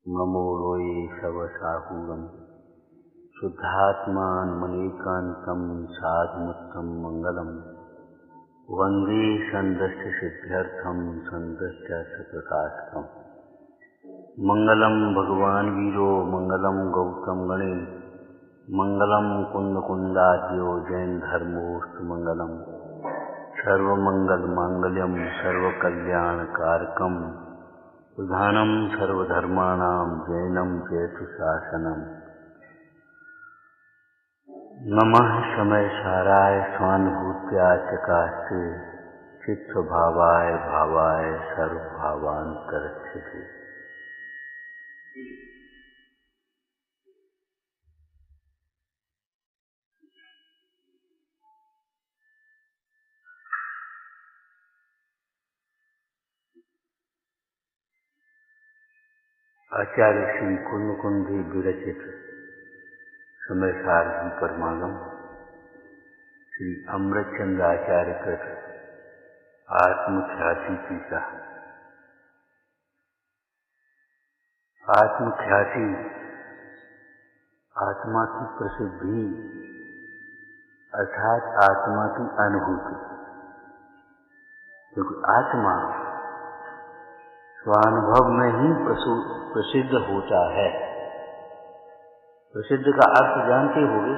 नमो लोये शवसाहूरम् शुद्धात्मानमनेकान्तं साधुमुत्तम मंगलम् वन्दे सन्दस्य सिद्ध्यर्थं सन्दस्य सप्रकाशकम्। मंगलम भगवान वीरो मंगलम गौतम गणे मंगलम कुंद कुंदाद्यो जैन धर्मोस्तु मंगलम सर्वमंगल मांगल्यम सर्वकल्याण कारकम प्रधानम सर्वधर्माणां जैनम चेतु शासनम। नमः समय साराय स्वानुभूत्या चकास्ते चित्स्वभावाय भावाय सर्वभावान्तरस्थिते। आचार्य श्री कुंदकुंदी विरचित समय सार जी परमागम श्री अमृतचंद्र आचार्य कृत आत्मख्याति टीका। आत्मख्याति आत्मा की प्रसिद्धि अर्थात आत्मा की अनुभूति, क्योंकि आत्मा स्वानुभव में ही प्रसिद्ध होता है। प्रसिद्ध का अर्थ जानते होंगे,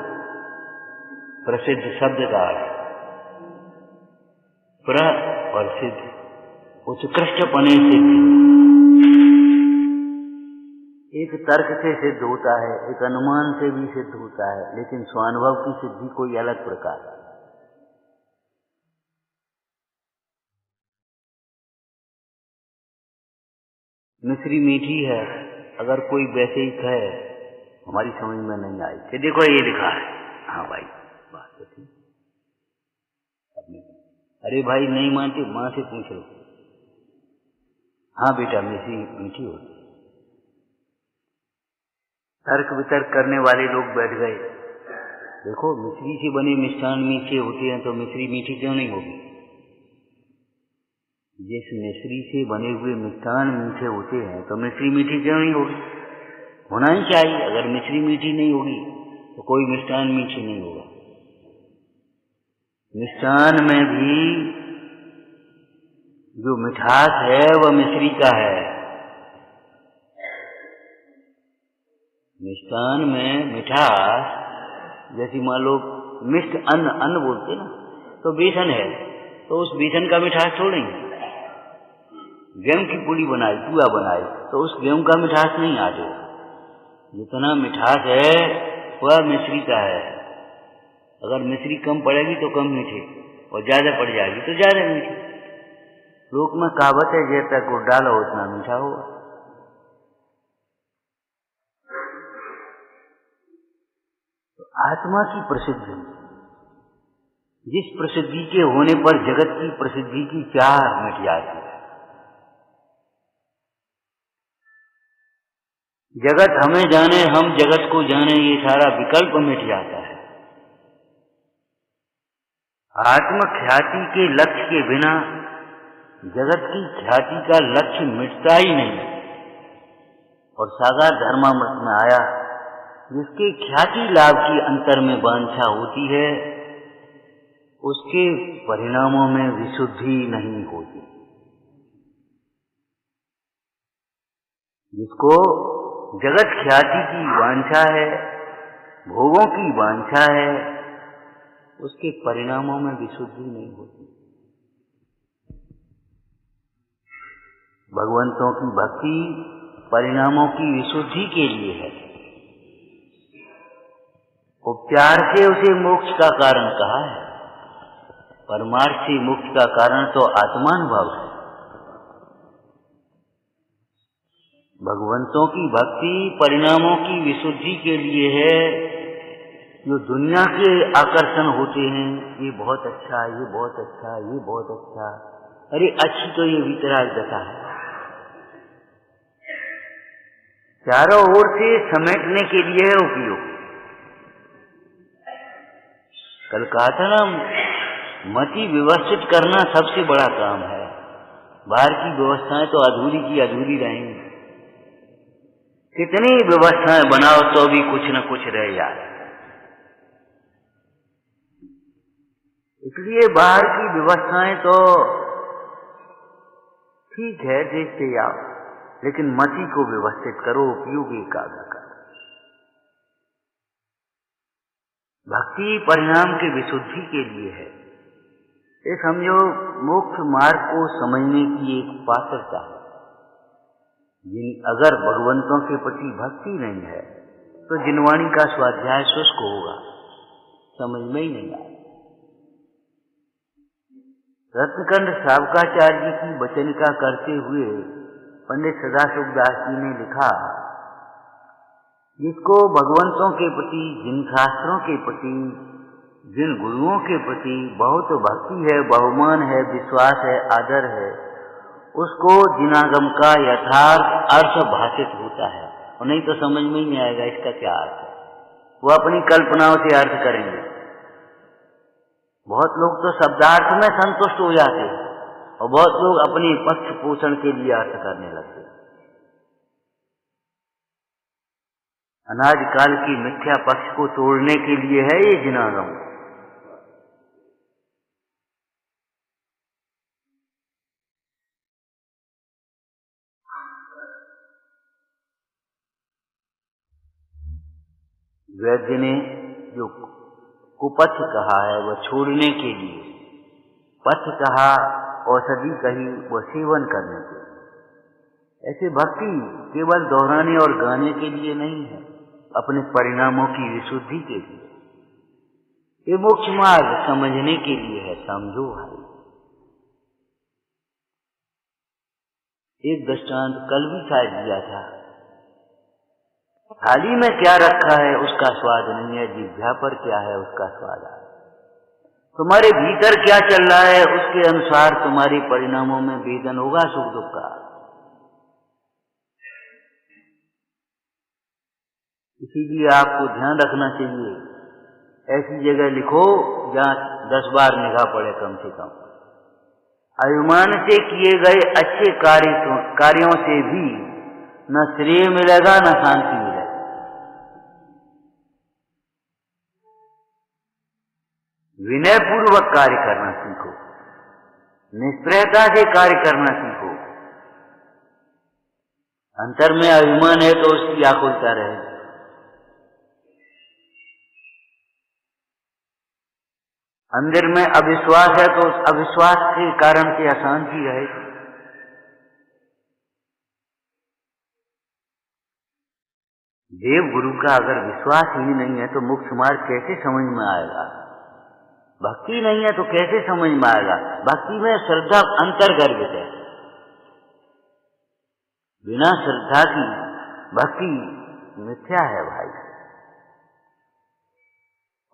प्रसिद्ध शब्द का अर्थ प्र और सिद्ध, उत्कृष्टपने सिद्ध। एक तर्क से सिद्ध होता है, एक अनुमान से भी सिद्ध होता है, लेकिन स्वानुभव की सिद्धि कोई अलग प्रकार है। मिश्री मीठी है, अगर कोई वैसे ही कहे हमारी समझ में नहीं आई कि देखो ये लिखा है, हाँ भाई बात तो ठीक। अरे भाई नहीं मानते, माँ से पूछ लो, हाँ बेटा मिश्री मीठी होती। तर्क वितर्क करने वाले लोग बैठ गए, देखो मिश्री से बने मिष्ठान मीठे होते हैं तो मिश्री मीठी क्यों नहीं होगी? जिस मिश्री से बने हुए मिष्ठान मीठे होते हैं तो मिश्री मीठी क्यों नहीं होगी? होना ही चाहिए। अगर मिश्री मीठी नहीं होगी तो कोई मिष्ठान मीठी नहीं होगा। मिष्ठान में भी जो मिठास है वह मिश्री का है। मिष्ठान में मिठास, जैसे मान लो मिष्ट अन्न बोलते ना, तो बेसन है, तो उस बेसन का मिठास छोड़ेंगे। गेहूं की पूड़ी बनाई, पुआ बनाई, तो उस गेहूं का मिठास नहीं आते। जितना मिठास है वह मिश्री का है। अगर मिश्री कम पड़ेगी तो कम मीठी, और ज्यादा पड़ जाएगी तो ज्यादा मीठी। लोक में कहावत है, जैसा गुड़ डालो उतना मीठा होगा। तो आत्मा की प्रसिद्धि, जिस प्रसिद्धि के होने पर जगत की प्रसिद्धि की चाह मिट जाती है। जगत हमें जाने, हम जगत को जाने, ये सारा विकल्प मिट जाता है। आत्मख्याति के लक्ष्य के बिना जगत की ख्याति का लक्ष्य मिटता ही नहीं। और सागर धर्मामृत में आया, जिसके ख्याति लाभ की अंतर में वांछा होती है उसके परिणामों में विशुद्धि नहीं होती। जिसको जगत ख्याति की वांछा है, भोगों की वांछा है, उसके परिणामों में विशुद्धि नहीं होती। भगवंतों की भक्ति परिणामों की विशुद्धि के लिए है। उपचार से उसे मोक्ष का कारण कहा है, परमार्थ से मोक्ष का कारण तो आत्मानुभव है। भगवंतों की भक्ति परिणामों की विशुद्धि के लिए है। जो दुनिया के आकर्षण होते हैं, ये बहुत अच्छा, ये बहुत अच्छा, ये बहुत अच्छा, अरे अच्छी तो ये वितराग दशा है। चारों ओर से समेटने के लिए है उपयोग। कल कहा था ना, मति व्यवस्थित करना सबसे बड़ा काम है। बाहर की व्यवस्थाएं तो अधूरी की अधूरी रहेंगी। कितनी व्यवस्थाएं बनाओ तो भी कुछ न कुछ रह जाए। इसलिए बाहर की व्यवस्थाएं तो ठीक है, देखते आओ, लेकिन मति को व्यवस्थित करो, उपयोगी एकाग्र करो। भक्ति परिणाम की विशुद्धि के लिए है। ये समझो मोक्ष मार्ग को समझने की एक पात्रता है। अगर भगवंतों के प्रति भक्ति नहीं है तो जिनवाणी का स्वाध्याय शुष्क होगा, समझ में ही नहीं आएगा। रत्नकंड सावकाचार्य जी की वचनिका करते हुए पंडित सदाशिवदास जी ने लिखा, जिसको भगवंतों के प्रति, जिन शास्त्रों के प्रति, जिन गुरुओं के प्रति बहुत भक्ति है, बहुमान है, विश्वास है, आदर है, उसको जिनागम का यथार्थ अर्थ भाषित होता है, और नहीं तो समझ में ही नहीं आएगा इसका क्या अर्थ है। वो अपनी कल्पनाओं से अर्थ करेंगे। बहुत लोग तो शब्दार्थ में संतुष्ट हो जाते हैं और बहुत लोग अपने पक्ष पोषण के लिए अर्थ करने लगते हैं। अनाज काल की मिथ्या पक्ष को तोड़ने के लिए है ये जिनागम। वैद्य ने जो कुपथ कहा है वह छोड़ने के लिए, पथ कहा, औषधि कही वह सेवन करने के लिए। ऐसे भक्ति केवल दोहराने और गाने के लिए नहीं है, अपने परिणामों की विशुद्धि के लिए। ये मोक्ष मार्ग समझने के लिए है, समझो भाई। एक दृष्टांत कल भी शायद दिया था। थाली में क्या रखा है उसका स्वाद नहीं है, जिह्वा पर क्या है उसका स्वाद है। तुम्हारे भीतर क्या चल रहा है उसके अनुसार तुम्हारे परिणामों में भेदन होगा, सुख दुख का। इसीलिए आपको ध्यान रखना चाहिए, ऐसी जगह लिखो जहाँ 10 बार निगाह पड़े कम से कम। अभिमान से किए गए अच्छे कार्यों से भी न श्रेय मिलेगा न शांति मिलेगा। विनय पूर्वक कार्य करना सीखो, निष्प्रयता से कार्य करना सीखो। अंतर में अभिमान है तो उसकी आकुलता रहे। अंदर में अविश्वास है तो उस अविश्वास के कारण से अशांति रहेगी। देव गुरु का अगर विश्वास ही नहीं है तो मोक्ष मार्ग कैसे समझ में आएगा? भक्ति नहीं है तो कैसे समझ में आएगा? भक्ति में श्रद्धा अंतर्गर्भित है। बिना श्रद्धा की भक्ति मिथ्या है भाई।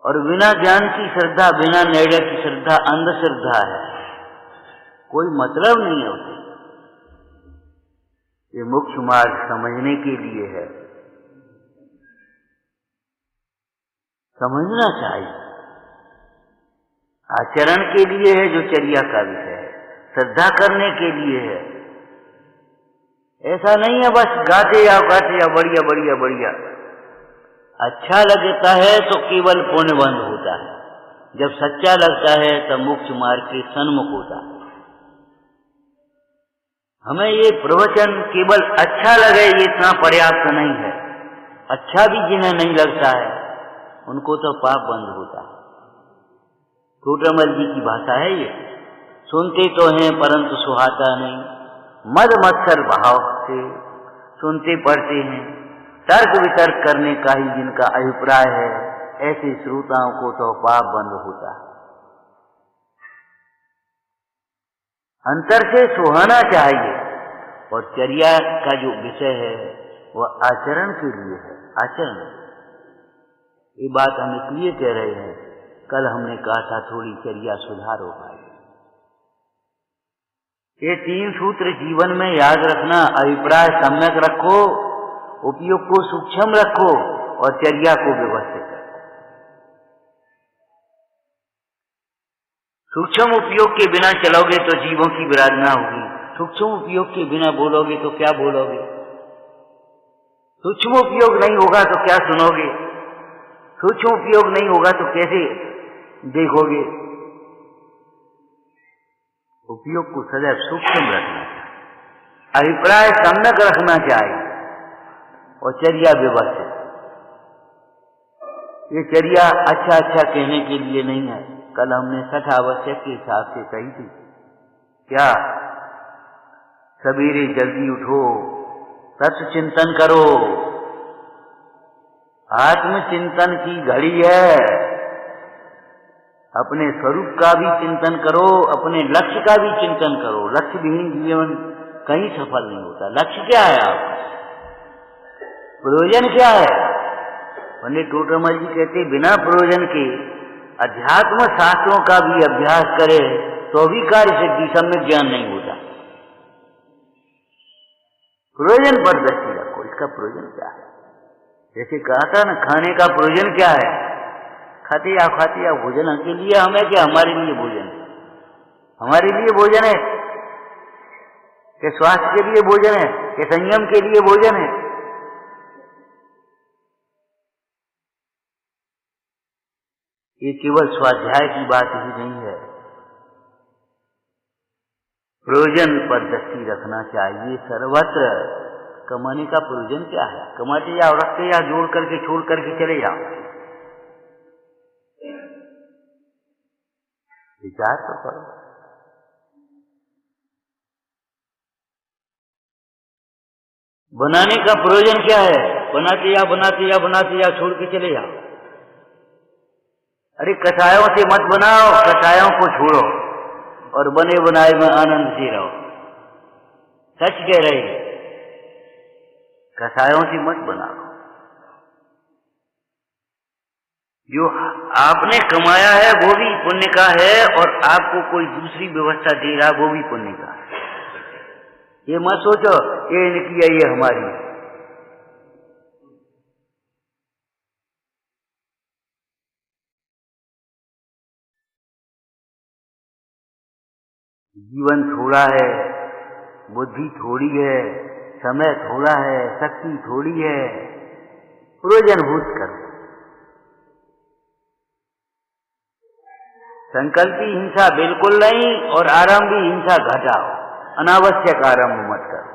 और बिना ज्ञान की श्रद्धा, बिना निर्णय की श्रद्धा अंधश्रद्धा है, कोई मतलब नहीं है उसे। ये मोक्ष मार्ग समझने के लिए है, समझना चाहिए। आचरण के लिए है जो चर्या का विषय है, श्रद्धा करने के लिए है। ऐसा नहीं है बस गाते जाओ बढ़िया बढ़िया बढ़िया। अच्छा लगता है तो केवल पुण्य बंद होता है, जब सच्चा लगता है तब मोक्ष मार्ग के सन्मुख होता है। हमें ये प्रवचन केवल अच्छा लगे ये इतना पर्याप्त नहीं है। अच्छा भी जिन्हें नहीं लगता है उनको तो पाप बंद होता है। छोटमल जी की भाषा है ये, सुनते तो हैं परंतु सुहाता नहीं, मद मत्सर भाव से सुनते पढ़ते हैं, तर्क वितर्क करने का ही जिनका अभिप्राय है, ऐसे श्रोताओं को तो पाप बंद होता है। अंतर से सुहाना चाहिए। और चर्या का जो विषय है वह आचरण के लिए है, आचरण। ये बात हम इसलिए कह रहे हैं, कल हमने कहा था थोड़ी चर्या सुधार हो पाए। ये 3 सूत्र जीवन में याद रखना। अभिप्राय सम्यक रखो, उपयोग को सूक्ष्म रखो और चर्या को व्यवस्थित रखो। सूक्ष्म उपयोग के बिना चलोगे तो जीवों की विराधना होगी। सूक्ष्म उपयोग के बिना बोलोगे तो क्या बोलोगे? सूक्ष्म उपयोग नहीं होगा तो क्या सुनोगे, सूक्ष्म उपयोग नहीं होगा तो कैसे देखोगे। उपयोग को सदैव सूक्ष्म रखना चाहिए, अभिप्राय सम्यक रखना चाहिए और चर्या व्यवस्थित। ये चर्या अच्छा अच्छा कहने के लिए नहीं है। कल हमने छठ आवश्यक के हिसाब से कही थी, क्या सवेरे जल्दी उठो, तत्व चिंतन करो, आत्मचिंतन की घड़ी है। अपने स्वरूप का भी चिंतन करो, अपने लक्ष्य का भी चिंतन करो। लक्ष्य विहीन जीवन कहीं सफल नहीं होता। लक्ष्य क्या है आपका, प्रयोजन क्या है। पंडित टोडरमल जी कहते बिना प्रयोजन के अध्यात्म शास्त्रों का भी अभ्यास करे तो भी कार्य सिद्धि सम्यक ज्ञान नहीं होता। प्रयोजन पर दृष्टि रखो, इसका प्रयोजन क्या है। जैसे कहा था ना, खाने का प्रयोजन क्या है, खाते या भोजन के लिए हमें, क्या हमारे लिए भोजन है, हमारे लिए भोजन है कि स्वास्थ्य के लिए भोजन है कि संयम के लिए भोजन है। ये केवल स्वाध्याय की बात ही नहीं है, प्रयोजन पर दृष्टि रखना चाहिए सर्वत्र। कमाने का प्रयोजन क्या है, कमाते जाओ, रखते या जोड़ करके छोड़ करके चले जाओ। विचार तो करो। बनाने का प्रयोजन क्या है, बनाते या छोड़ के चले जाओ। अरे कसायों से मत बनाओ, कसायों को छोड़ो और बने बनाए में आनंद से रहो। सच कह रहे हैं, कसायों से मत बनाओ। जो आपने कमाया है वो भी पुण्य का है और आपको कोई दूसरी व्यवस्था दे रहा वो भी पुण्य का है। ये मत सोचो ये इनकी है, ये हमारी है। जीवन थोड़ा है, बुद्धि थोड़ी है, समय थोड़ा है, शक्ति थोड़ी है, प्रयोजनभूत करो। संकल्पी हिंसा बिल्कुल नहीं और आरंभी हिंसा घटाओ, अनावश्यक आरंभ मत करो।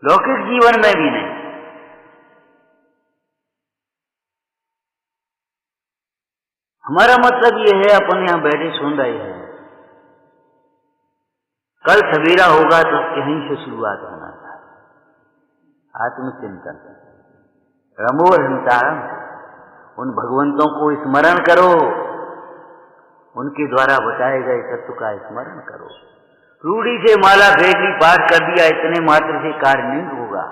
लौकिक जीवन में भी नहीं। हमारा मतलब ये है, अपन यहां बैठे सुन रहे हैं, कल सवेरा होगा तो यहीं से शुरुआत होना चाहिए। आत्मचिंतन, रमो हंतारम, उन भगवंतों को स्मरण करो, उनके द्वारा बताए गए तत्व का स्मरण करो। रूढ़ी से माला फेंक ली, पाठ कर दिया, इतने मात्र से कार्य नहीं होगा।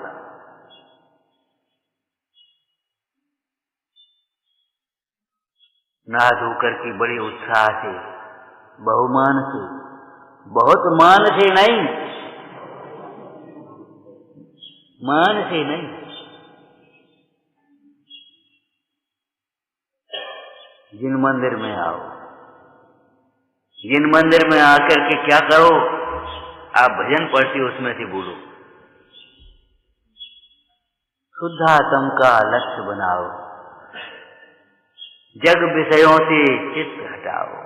नहा धोकर के बड़े उत्साह से, बहुमान से, बहुत मान से नहीं, मान से नहीं, जिन मंदिर में आओ, जिन मंदिर में आकर के क्या करो, आप भजन पढ़ते उसमें से बोलो, शुद्धात्म का लक्ष्य बनाओ, जग विषयों से चित्त हटाओ,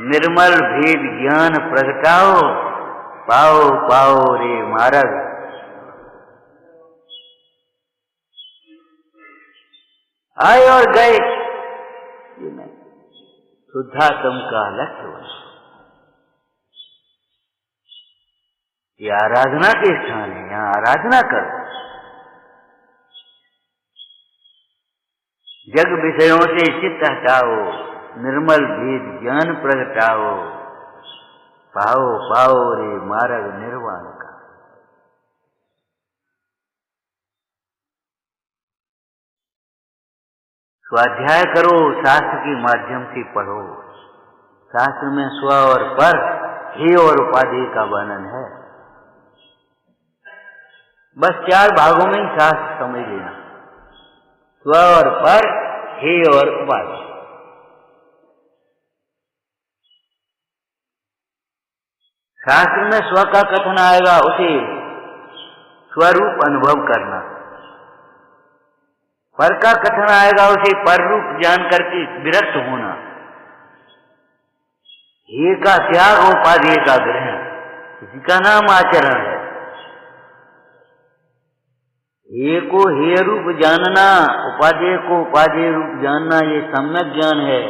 निर्मल भेद ज्ञान प्रगटाओ, पाओ पाओ रे मार्ग। आए और गए ये नहीं, शुद्धात्म का लक्ष्य बना। ये आराधना के स्थान है, यहाँ आराधना करो। जग विषयों से चित्त हटाओ, निर्मल भेद ज्ञान प्रगटाओ, पाओ पाओ रे मार्ग निर्वाण का। स्वाध्याय करो, शास्त्र के माध्यम से पढ़ो। शास्त्र में स्व और पर, हे और उपाधि का वर्णन है। बस 4 भागों में ही शास्त्र समझ लेना, स्व और पर, हे और उपाधि। शास्त्र में स्व का कथन आएगा, उसे स्वरूप अनुभव करना। पर का कथन आएगा उसे पर रूप जान करके विरक्त होना। हे का त्याग उपाधेय का ग्रहण, इसी का नाम आचरण है। हे को हे रूप जानना, उपाधेय को उपाधेय रूप जानना, ये सम्यक ज्ञान है।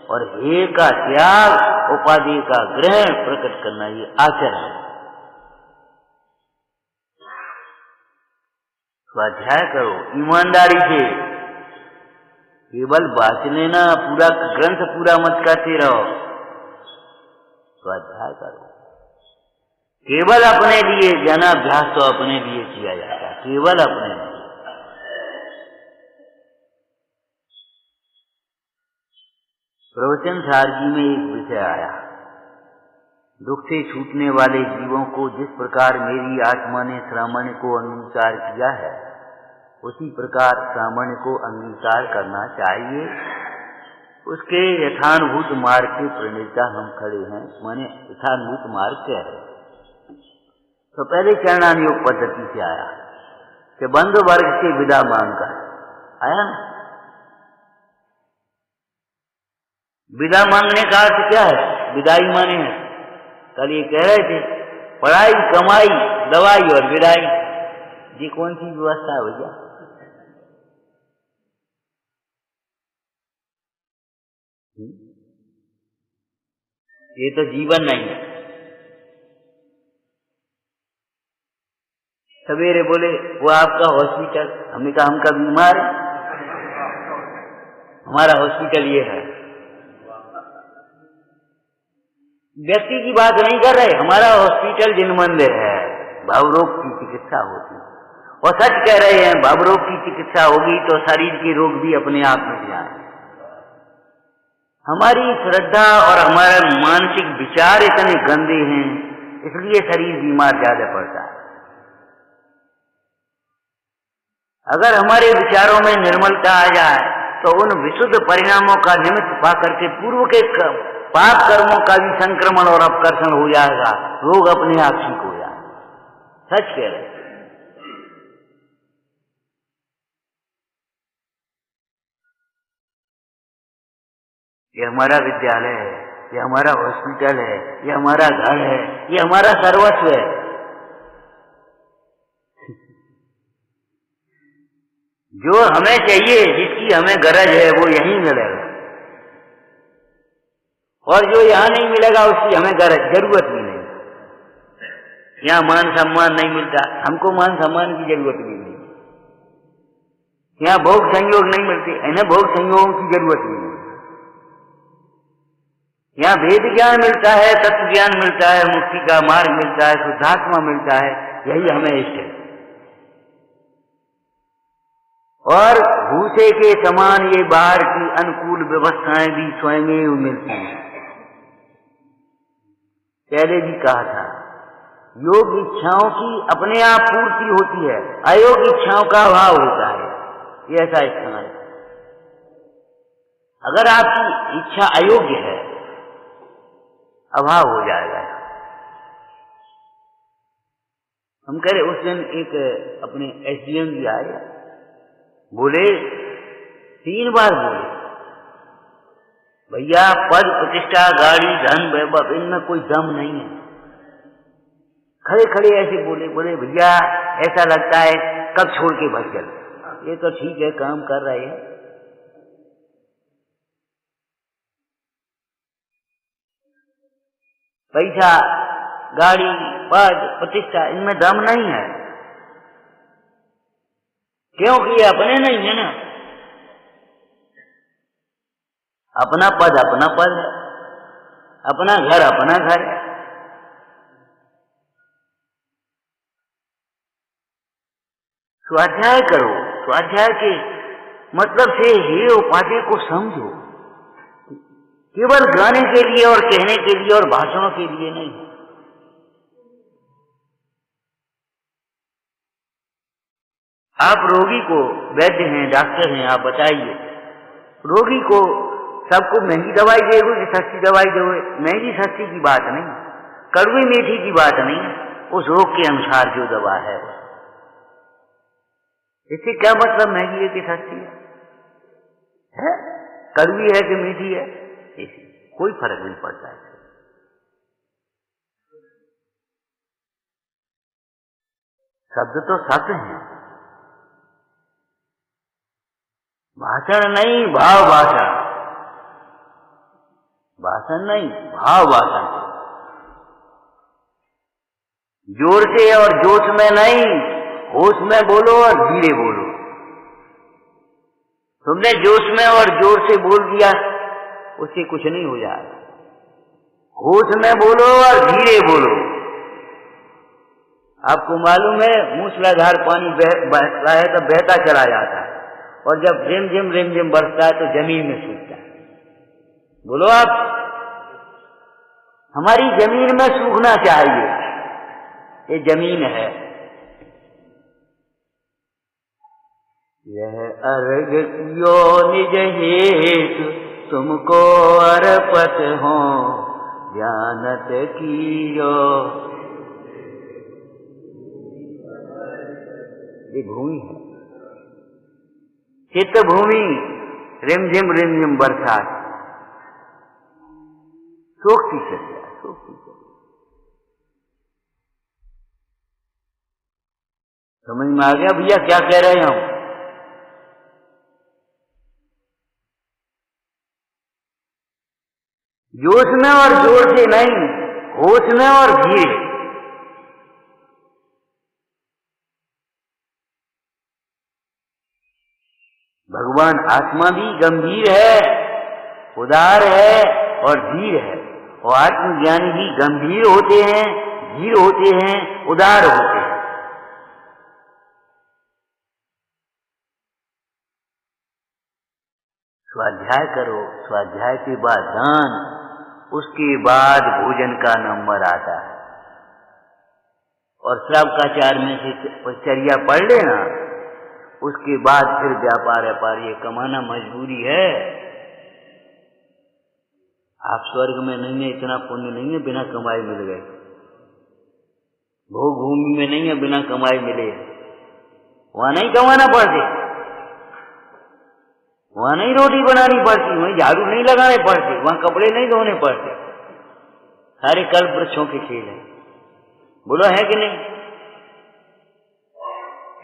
और हे का त्याग, उपाधेय का ग्रहण प्रकट करना, ये आचरण है। स्वाध्याय करो ईमानदारी से, केवल वाच लेना, पूरा ग्रंथ पूरा मत करते रहो। स्वाध्याय करो। केवल अपने लिए ज्ञानाभ्यास तो अपने लिए किया जाता है, केवल अपने लिए। प्रवचन सारगी में एक विषय आया, दुख से छूटने वाले जीवों को जिस प्रकार मेरी आत्मा ने श्रामण्य को अंगीकार किया है, उसी प्रकार श्रामण्य को अंगीकार करना चाहिए। उसके यथानुभूत मार्ग के प्रणेता हम खड़े हैं। माने यथानुभूत मार्ग क्या है? तो पहले चरणानुयोग पद्धति से आया कि बंधु वर्ग से विदा मांगकर आया ना। विदा मांगने का अर्थ क्या है? विदाई माने है। कल ये कह रहे थे पढ़ाई, कमाई, दवाई और विदाई, ये कौन सी व्यवस्था है भैया? ये तो जीवन नहीं है। सवेरे बोले वो आपका हॉस्पिटल, हमने कहा हम का बीमार है, हमारा हॉस्पिटल ये है। व्यक्ति की बात नहीं कर रहे, हमारा हॉस्पिटल जिन मंदिर है, भावरोग की चिकित्सा होती है। और सच कह रहे हैं, भावरोग की चिकित्सा होगी तो शरीर के रोग भी अपने आप मिट जाए। हमारी श्रद्धा और हमारे मानसिक विचार इतने गंदे हैं, इसलिए शरीर बीमार ज्यादा पड़ता है। अगर हमारे विचारों में निर्मलता आ जाए तो उन विशुद्ध परिणामों का निमित्त पा करके पूर्व के पाप कर्मों का भी संक्रमण और अपकर्षण हो जाएगा, रोग अपने आप ठीक हो जाएगा। सच कह रहे। ये हमारा विद्यालय है, ये हमारा हॉस्पिटल है, ये हमारा घर है, ये हमारा सर्वस्व है। जो हमें चाहिए, जिसकी हमें गरज है, वो यहीं मिलेगा। और जो यहाँ नहीं मिलेगा उसकी हमें जरूरत भी नहीं। यहाँ मान सम्मान नहीं मिलता, हमको मान सम्मान की जरूरत भी नहीं। यहाँ भोग संयोग नहीं मिलते, इन्हें भोग संयोगों की जरूरत भी नहीं। यहाँ वेद ज्ञान मिलता है, तत्व ज्ञान मिलता है, मुक्ति का मार्ग मिलता है, शुद्धात्मा मिलता है, यही हमें इष्ट है। और भूसे के समान ये बाहर की अनुकूल व्यवस्थाएं भी स्वयं ही मिलती हैं। पहले भी कहा था, योग इच्छाओं की अपने आप पूर्ति होती है, अयोग इच्छाओं का अभाव होता है। ये ऐसा स्थान है। अगर आपकी इच्छा अयोग्य है, अभाव हो जाएगा। हम कह रहे उस दिन एक अपने एसडीएम जी आए, बोले 3 बार बोले, भैया पद प्रतिष्ठा गाड़ी धन वैभव इनमें कोई दम नहीं है। खड़े खड़े ऐसे बोले, बोले भैया ऐसा लगता है कब छोड़ के भाग चल। ये तो ठीक है, काम कर रहे हैं। पैसा गाड़ी पद प्रतिष्ठा इनमें दम नहीं है, क्योंकि ये अपने नहीं है ना। अपना पद है, अपना घर है। स्वाध्याय करो, स्वाध्याय के मतलब से हे उपाधि को समझो, केवल गाने के लिए और कहने के लिए और भाषणों के लिए नहीं। आप रोगी को, वैद्य हैं, डॉक्टर हैं, आप बताइए रोगी को सबको महंगी दवाई देगा कि सस्ती दवाई दोगे? महंगी सस्ती की बात नहीं, कड़वी मीठी की बात नहीं, उस रोग के अनुसार जो दवा है इससे क्या मतलब मैगी है कि सस्ती है, कड़वी है कि मीठी है, इसे कोई फर्क नहीं पड़ता है। शब्द तो सत्य है, भाषण नहीं भाव भाषण, भाषण नहीं भाव भाषण, जोर से और जोश में नहीं, होश में बोलो और धीरे बोलो। तुमने जोश में और जोर से बोल दिया, उससे कुछ नहीं हो जाएगा। होश में बोलो और धीरे बोलो। आपको मालूम है मूसलाधार पानी बहता है तो बहता चला जाता है, और जब रिमझिम बरसता है तो जमीन में सूखता है। बोलो आप, हमारी जमीन में सूखना चाहिए, ये जमीन है। यह अर्घ कियो निज हेतु तुमको अर्पत हो, ज्ञानत कियो। ये भूमि है, चित्त भूमि, रिमझिम बरसात, सोखती चल जाए, सोखती चल जाए। समझ में आ गया भैया क्या कह रहे हैं हम? जोश में और जोर से नहीं, होश में और धीरे। भगवान आत्मा भी गंभीर है, उदार है और धीर है, और आत्मज्ञानी भी गंभीर होते हैं, धीर होते हैं, उदार होते हैं। स्वाध्याय करो, स्वाध्याय के बाद दान, उसके बाद भोजन का नंबर आता है। और श्रावकाचार में से चर्या पढ़ लेना, उसके बाद फिर व्यापार ये कमाना मजबूरी है। आप स्वर्ग में नहीं है, इतना पुण्य नहीं है बिना कमाई मिल गए। भोग भूमि में नहीं है बिना कमाई मिले, वहां नहीं कमाना पड़ती, वहां नहीं रोटी बनानी पड़ती, वहीं झाड़ू नहीं लगाने पड़ते, वहां कपड़े नहीं धोने पड़ते। सारे कल्प वृक्षों के खेल है। बोलो है कि नहीं?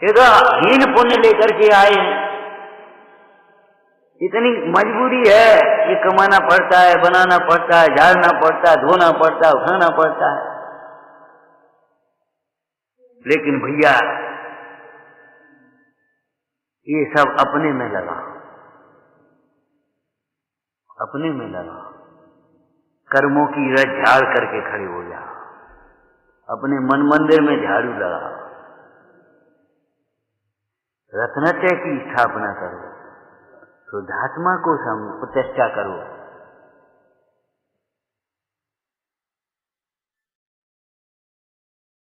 ये तो हीन पुण्य लेकर के आए हैं, इतनी मजबूरी है, ये कमाना पड़ता है, बनाना पड़ता है, झाड़ना पड़ता है, धोना पड़ता है, उठाना पड़ता है। लेकिन भैया ये सब अपने में लगा, अपने में लगा। कर्मों की रज झाड़ करके खड़े हो जाओ, अपने मन मंदिर में झाड़ू लगाओ, रत्नत्रय की स्थापना करो, शुद्धात्मा को प्रतिष्ठा करो।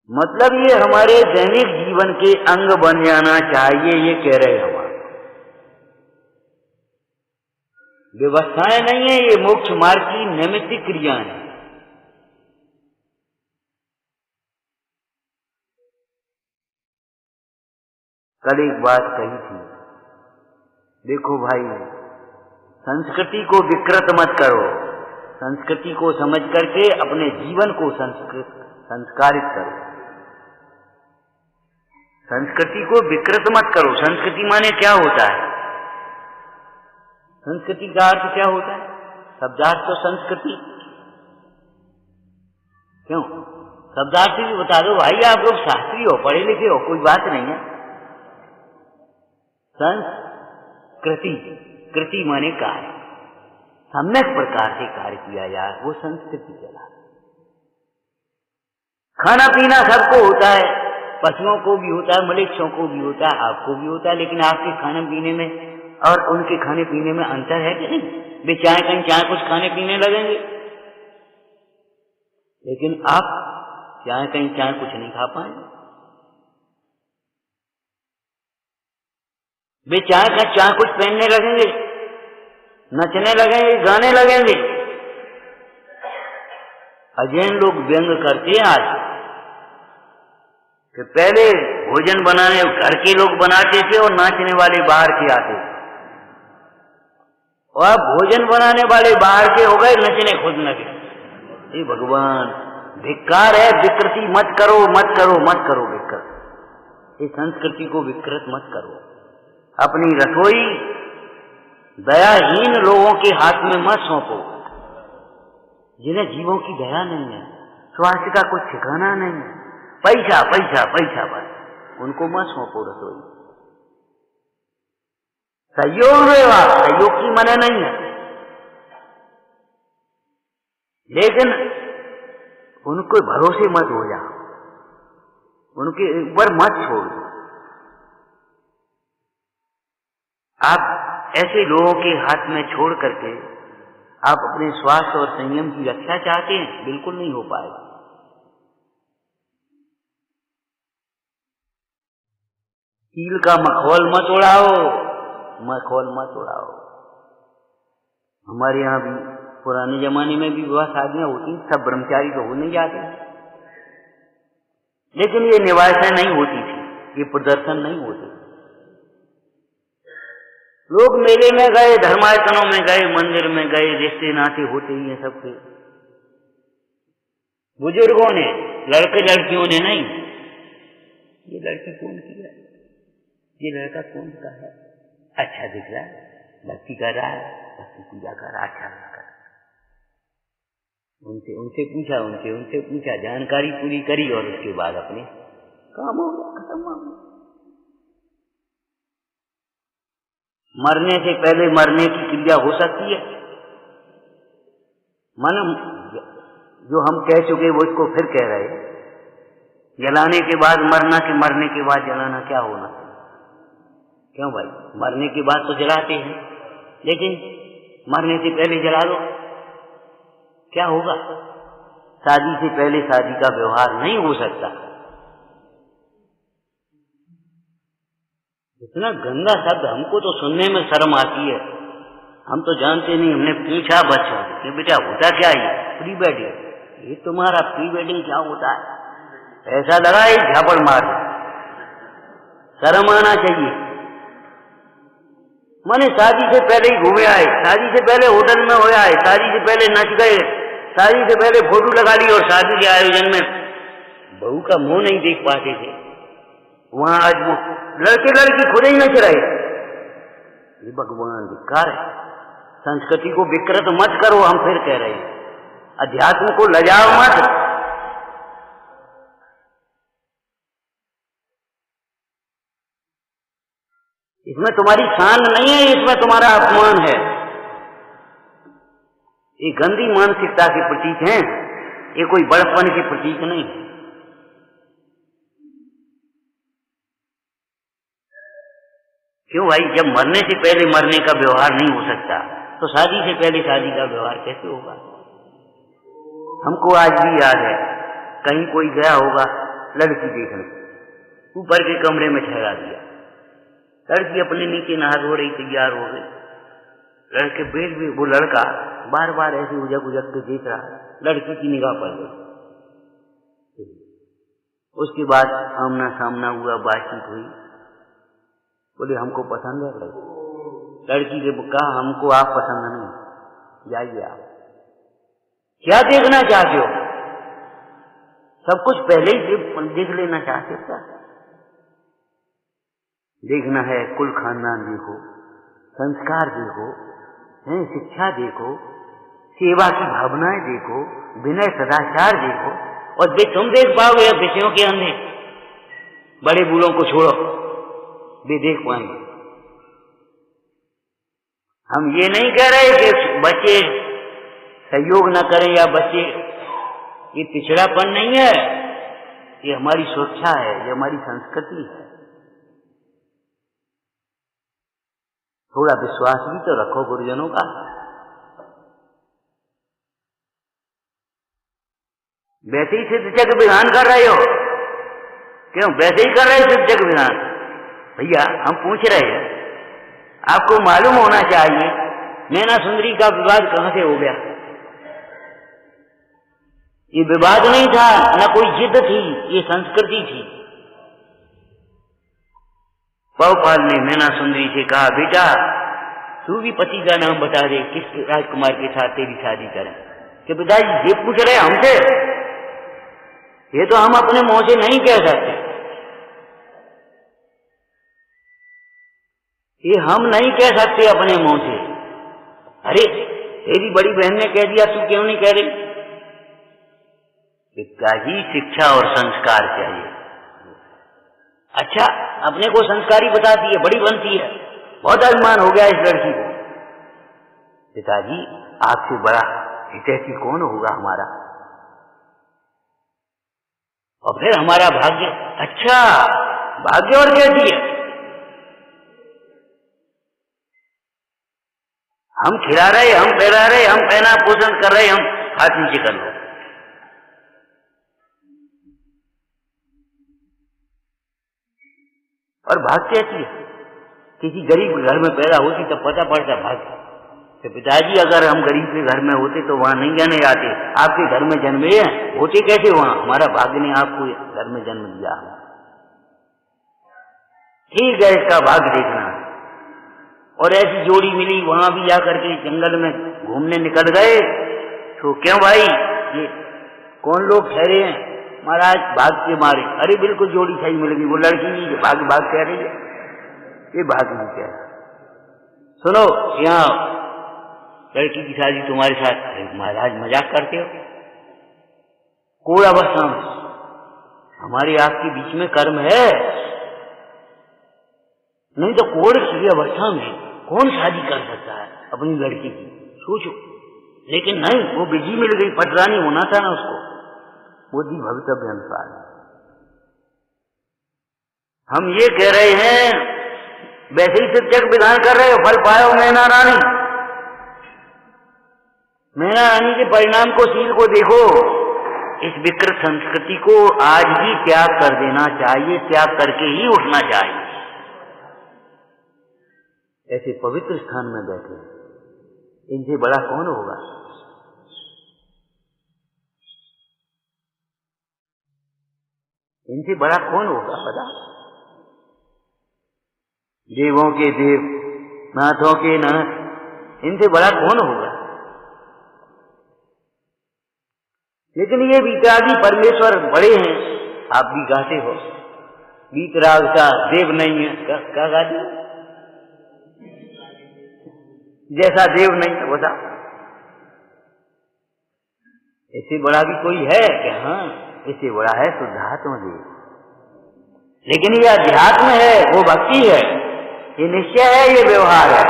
मतलब ये हमारे दैनिक जीवन के अंग बन जाना चाहिए, ये कह रहे हमारे। व्यवस्थाएं नहीं है, ये मोक्ष मार्ग की नैमित्तिक क्रियाएं हैं। कल एक बात कही थी, देखो भाई, संस्कृति को विकृत मत करो, संस्कृति को समझ करके अपने जीवन को संस्कारित करो। संस्कृति को विकृत मत करो। संस्कृति माने क्या होता है? संस्कृति का अर्थ क्या होता है? शब्दार्थ तो संस्कृति, क्यों? शब्दार्थ भी बता दो भाई, आप लोग शास्त्री हो, पढ़े लिखे हो, कोई बात नहीं है। संस्कृति, कृति माने कार्य, सम्यक प्रकार से कार्य किया जाए, वो संस्कृति कहलाता है। खाना पीना सबको होता है, पशुओं को भी होता है, मनुष्यों को भी होता है, आपको भी होता है, लेकिन आपके खाने पीने में और उनके खाने पीने में अंतर है कि नहीं? वे चाहे कहीं चाहे कुछ खाने पीने लगेंगे, लेकिन आप चाहे कहीं चाहे कुछ नहीं खा पाएंगे। वे चाहे कुछ पहनने लगेंगे, नचने लगेंगे, गाने लगेंगे। अजैन लोग व्यंग करते हैं आज कि पहले भोजन बनाने घर के लोग बनाते थे और नाचने वाले बाहर के आते थे। और अब भोजन बनाने वाले बाहर के हो गए, नचने खुद लगे। ये भगवान धिक्कार है, विकृति मत करो, मत करो, मत करो विकृत। इस संस्कृति को विकृत मत करो। अपनी रसोई दयाहीन लोगों के हाथ में मत सौंपो, जिन्हें जीवों की दया नहीं है, स्वास्थ्य का कुछ ठिकाना नहीं है, पैसा पैसा पैसा बस, उनको मत सौंपो रसोई। सहयोग रहेगा, सहयोग की मना नहीं है, लेकिन उनको भरोसे मत हो जा, उनके ऊपर मत छोड़ दो। आप ऐसे लोगों के हाथ में छोड़ करके आप अपने स्वास्थ्य और संयम की रक्षा चाहते हैं, बिल्कुल नहीं हो पाएगा। कील का मखौल मत उड़ाओ, मखौल मत उड़ाओ। हमारे यहाँ भी पुराने जमाने में भी विवाह शादियां होती, सब ब्रह्मचारी तो हो नहीं जाते, लेकिन ये निवासें नहीं होती थी, ये प्रदर्शन नहीं होते। लोग मेले में गए, धर्मायतनों में गए, मंदिर में गए, रिश्ते नाते होते ही हैं सबके। बुजुर्गों ने, लड़के लड़कियों ने नहीं, ये लड़की कौन की है, ये लड़का कौन का है, अच्छा दिख रहा है, भक्ति कर रहा है, भक्ति पूजा कर रहा, अच्छा कर। उनसे पूछा, जानकारी पूरी करी और उसके बाद अपने काम हो गया, खत्म हो गया। मरने से पहले मरने की क्रिया हो सकती है, मानो जो हम कह चुके वो इसको फिर कह रहे। जलाने के बाद मरना कि मरने के बाद जलाना, क्या होना? क्यों भाई, मरने के बाद तो जलाते हैं, लेकिन मरने से पहले जला दो, क्या होगा? शादी से पहले शादी का व्यवहार नहीं हो सकता। इतना गंदा शब्द, हमको तो सुनने में शर्म आती है, हम तो जानते नहीं। हमने पूछा बच्चों कि बेटा होता क्या है प्री वेडिंग, ये तुम्हारा प्री वेडिंग क्या होता है? ऐसा लगा एक झापड़ मार, शर्म आना चाहिए। माने शादी से पहले ही घूमे आए, शादी से पहले होटल में हो आए, शादी से पहले नच गए, शादी से पहले फोटो लगा ली, और शादी के आयोजन में बहू का मुंह नहीं देख पाते थे, वहां आज वो लड़के लड़की खुद ही नच रहे। ये भगवान धिक्कार है। संस्कृति को विकृत मत करो, हम फिर कह रहे हैं, अध्यात्म को लजाओ मत। इसमें तुम्हारी शान नहीं है, इसमें तुम्हारा अपमान है। ये गंदी मानसिकता के प्रतीक हैं, ये कोई बड़प्पन के प्रतीक नहीं। क्यों भाई, जब मरने से पहले मरने का व्यवहार नहीं हो सकता, तो शादी से पहले शादी का व्यवहार कैसे होगा? हमको आज भी याद है, कहीं कोई गया होगा लड़की देखने, ऊपर के कमरे में ठहरा दिया, लड़की अपने नीचे नहा धो रही, तैयार हो गई, लड़के बेड में, वो लड़का बार बार ऐसे उजक उजक के देख रहा, लड़की की निगाह पड़ गई। उसके बाद आमना सामना हुआ, बातचीत हुई, बोले हमको पसंद है लड़की। लड़की ने कहा हमको आप पसंद नहीं, जाइए आप। क्या देखना चाहते हो? सब कुछ पहले ही देख लेना चाहते हो क्या? देखना है कुल खानदान देखो, संस्कार देखो, शिक्षा देखो, सेवा की भावनाएं देखो, विनय सदाचार देखो, और तुम देख पाओगे या विषयों के अंधे? बड़े बूढ़ों को छोड़ो, वे देख पाएंगे। हम ये नहीं कह रहे कि बच्चे सहयोग न करें या बच्चे, ये पिछड़ापन नहीं है, ये हमारी सुरक्षा है, ये हमारी संस्कृति है। थोड़ा विश्वास भी तो रखो गुरुजनों का। वैसे ही सिद्ध जग विधान कर रहे हो, क्यों वैसे ही कर रहे हो सिद्ध जग विधान? भैया हम पूछ रहे हैं, आपको मालूम होना चाहिए नैना सुंदरी का विवाद कहां से हो गया? ये विवाद नहीं था, न कोई जिद थी, ये संस्कृति थी। बहुपाल ने मैना सुंदरी से कहा, बेटा तू भी पति का नाम बता दे, किस राजकुमार के साथ तेरी शादी करें। कि पिताजी ये पूछ रहे हमसे, ये तो हम अपने मुंह से नहीं कह सकते, ये हम नहीं कह सकते अपने मुंह से। अरे तेरी बड़ी बहन ने कह दिया, तू क्यों नहीं कह रही? पिताजी शिक्षा और संस्कार चाहिए। अच्छा, अपने को संस्कारी बताती है, बड़ी बनती है, बहुत अभिमान हो गया इस लड़की को। पिताजी आपसे बड़ा हितैषी कौन होगा हमारा, और फिर हमारा भाग्य। अच्छा, भाग्य और कैसी है? हम खिला रहे, हम पहला रहे, हम पहना पोषण कर रहे, हम हाथ नीचे कर लो। और भाग्य कैसी है? किसी गरीब के घर में पैदा होती तब पता पड़ता भाग्य। तो पिताजी अगर हम गरीब के घर में होते तो वहां नहीं जाने जाते, आपके घर में जन्मे हैं, होते कैसे वहां? हमारा भाग्य ने आपको घर में जन्म दिया। ठीक है, इसका भाग्य देखना। और ऐसी जोड़ी मिली, वहां भी जाकर के जंगल में घूमने निकल गए। तो क्यों भाई, ये कौन लोग ठहरे हैं? महाराज भाग के मारे। अरे बिल्कुल जोड़ी सही मिल गई, वो लड़की भी भाग भाग कह रही है, ये भाग नहीं कह रहा। सुनो, यहाँ लड़की की शादी तुम्हारे साथ। महाराज मजाक करते हो? कोई अवस्था में हमारे आपके बीच में कर्म है, नहीं तो कोड़ की अवस्था में कौन शादी कर सकता है अपनी लड़की की? सोचो। लेकिन नहीं, वो बिजी मिल गई, पटरानी होना था ना उसको, बुद्धि भवितव्य अनुसार। हम ये कह रहे हैं, वैसे ही शिक्षक विधान कर रहे हो, फल पायो मैना रानी। मैना रानी के परिणाम को, शील को देखो। इस विकृत संस्कृति को आज ही त्याग कर देना चाहिए, त्याग करके ही उठना चाहिए। ऐसे पवित्र स्थान में बैठे, इनसे बड़ा कौन होगा? इनसे बड़ा कौन होगा पता? देवों के देव, नाथों के नाथ, इनसे बड़ा कौन होगा? लेकिन ये वीतरागी परमेश्वर बड़े हैं। आप भी गाते हो, वीतराग का देव नहीं है। क्या गाते? जैसा देव नहीं है वैसा। इससे बड़ा भी कोई है कि? हाँ, इससे बड़ा है शुद्धात्मा देव। लेकिन ये अध्यात्म है, वो भक्ति है, ये निश्चय है, ये व्यवहार है,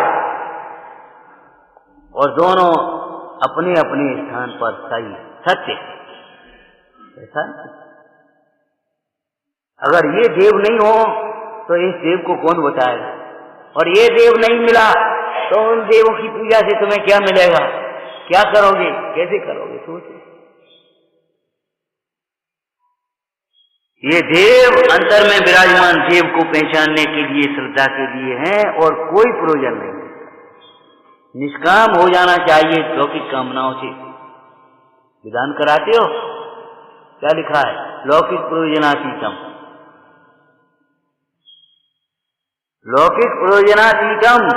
और दोनों अपने अपने स्थान पर सही सत्य। ऐसा अगर ये देव नहीं हो तो इस देव को कौन बताएगा? और ये देव नहीं मिला तो उन देवों की पूजा से तुम्हें क्या मिलेगा? क्या करोगे? कैसे करोगे? सोचो। ये देव अंतर में विराजमान देव को पहचानने के लिए, श्रद्धा के लिए हैं, और कोई प्रयोजन नहीं। निष्काम हो जाना चाहिए लौकिक कामनाओं से। विधान कराते हो, क्या लिखा है? लौकिक प्रयोजनातीतम। लौकिक प्रयोजनातीतम,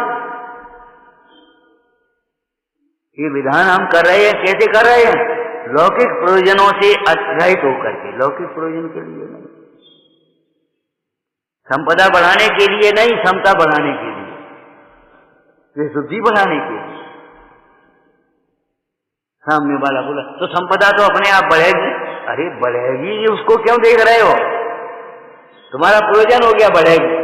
ये विधान हम कर रहे हैं। कैसे कर रहे हैं? लौकिक प्रयोजनों से अतिरहित होकर के, लौकिक प्रयोजन के लिए नहीं, संपदा बढ़ाने के लिए नहीं, क्षमता बढ़ाने के लिए, शुद्धि बढ़ाने के लिए। सामने वाला बोला तो संपदा तो अपने आप बढ़ेगी। अरे बढ़ेगी, उसको क्यों देख रहे हो? तुम्हारा प्रयोजन हो गया बढ़ेगी।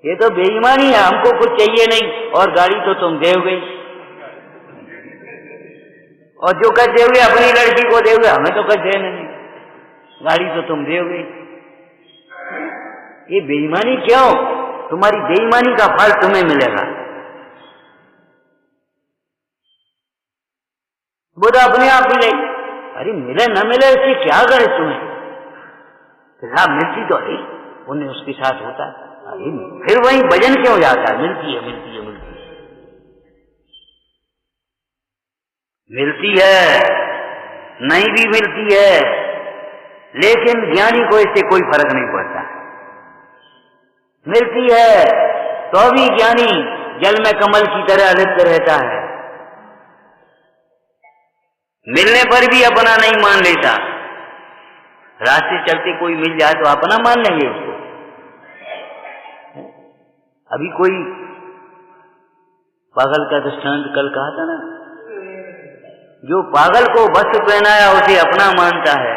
ये तो बेईमानी है। हमको कुछ चाहिए नहीं और गाड़ी तो तुम दोगे, और जो कच दोगे अपनी लड़की को दोगे, हमें तो कच देना नहीं, गाड़ी तो तुम दोगे। ये बेईमानी क्यों? तुम्हारी बेईमानी का फल तुम्हें मिलेगा। वो तो अपने आप मिलेगी। अरे मिले न मिले इससे क्या करे तुम्हें? मिलती तो है, उन्हें उसके साथ होता है। अरे फिर वही भजन क्यों जाता है? मिलती है, मिलती है, मिलती है, मिलती है, नहीं भी मिलती है, लेकिन ज्ञानी को इससे कोई फर्क नहीं पड़ता। मिलती है तो भी ज्ञानी जल में कमल की तरह लिप्त रहता है, मिलने पर भी अपना नहीं मान लेता। रास्ते चलते कोई मिल जाए तो अपना मान लेंगे उसको। अभी कोई पागल का दृष्टांत कल कहा था ना, जो पागल को वस्त्र पहनाया उसे अपना मानता है,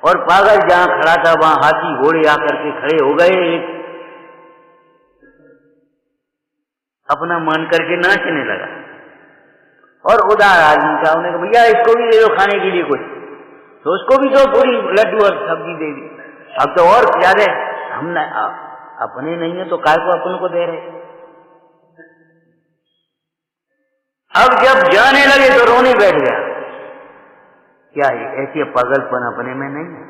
और पागल जहां खड़ा था वहां हाथी घोड़े आकर के खड़े हो गए, अपना मान करके नाचने लगा। और उदार आदमी था, उन्हें कहा भैया इसको भी दे दो खाने के लिए कुछ, तो उसको भी दो पूरी लड्डू और सब्जी दे दी। अब तो और ज्यादा हम अपने नहीं है तो काय को अपन को दे रहे। अब जब जाने लगे तो रोने बैठ गया। क्या है ऐसी पागलपन अपने में नहीं है?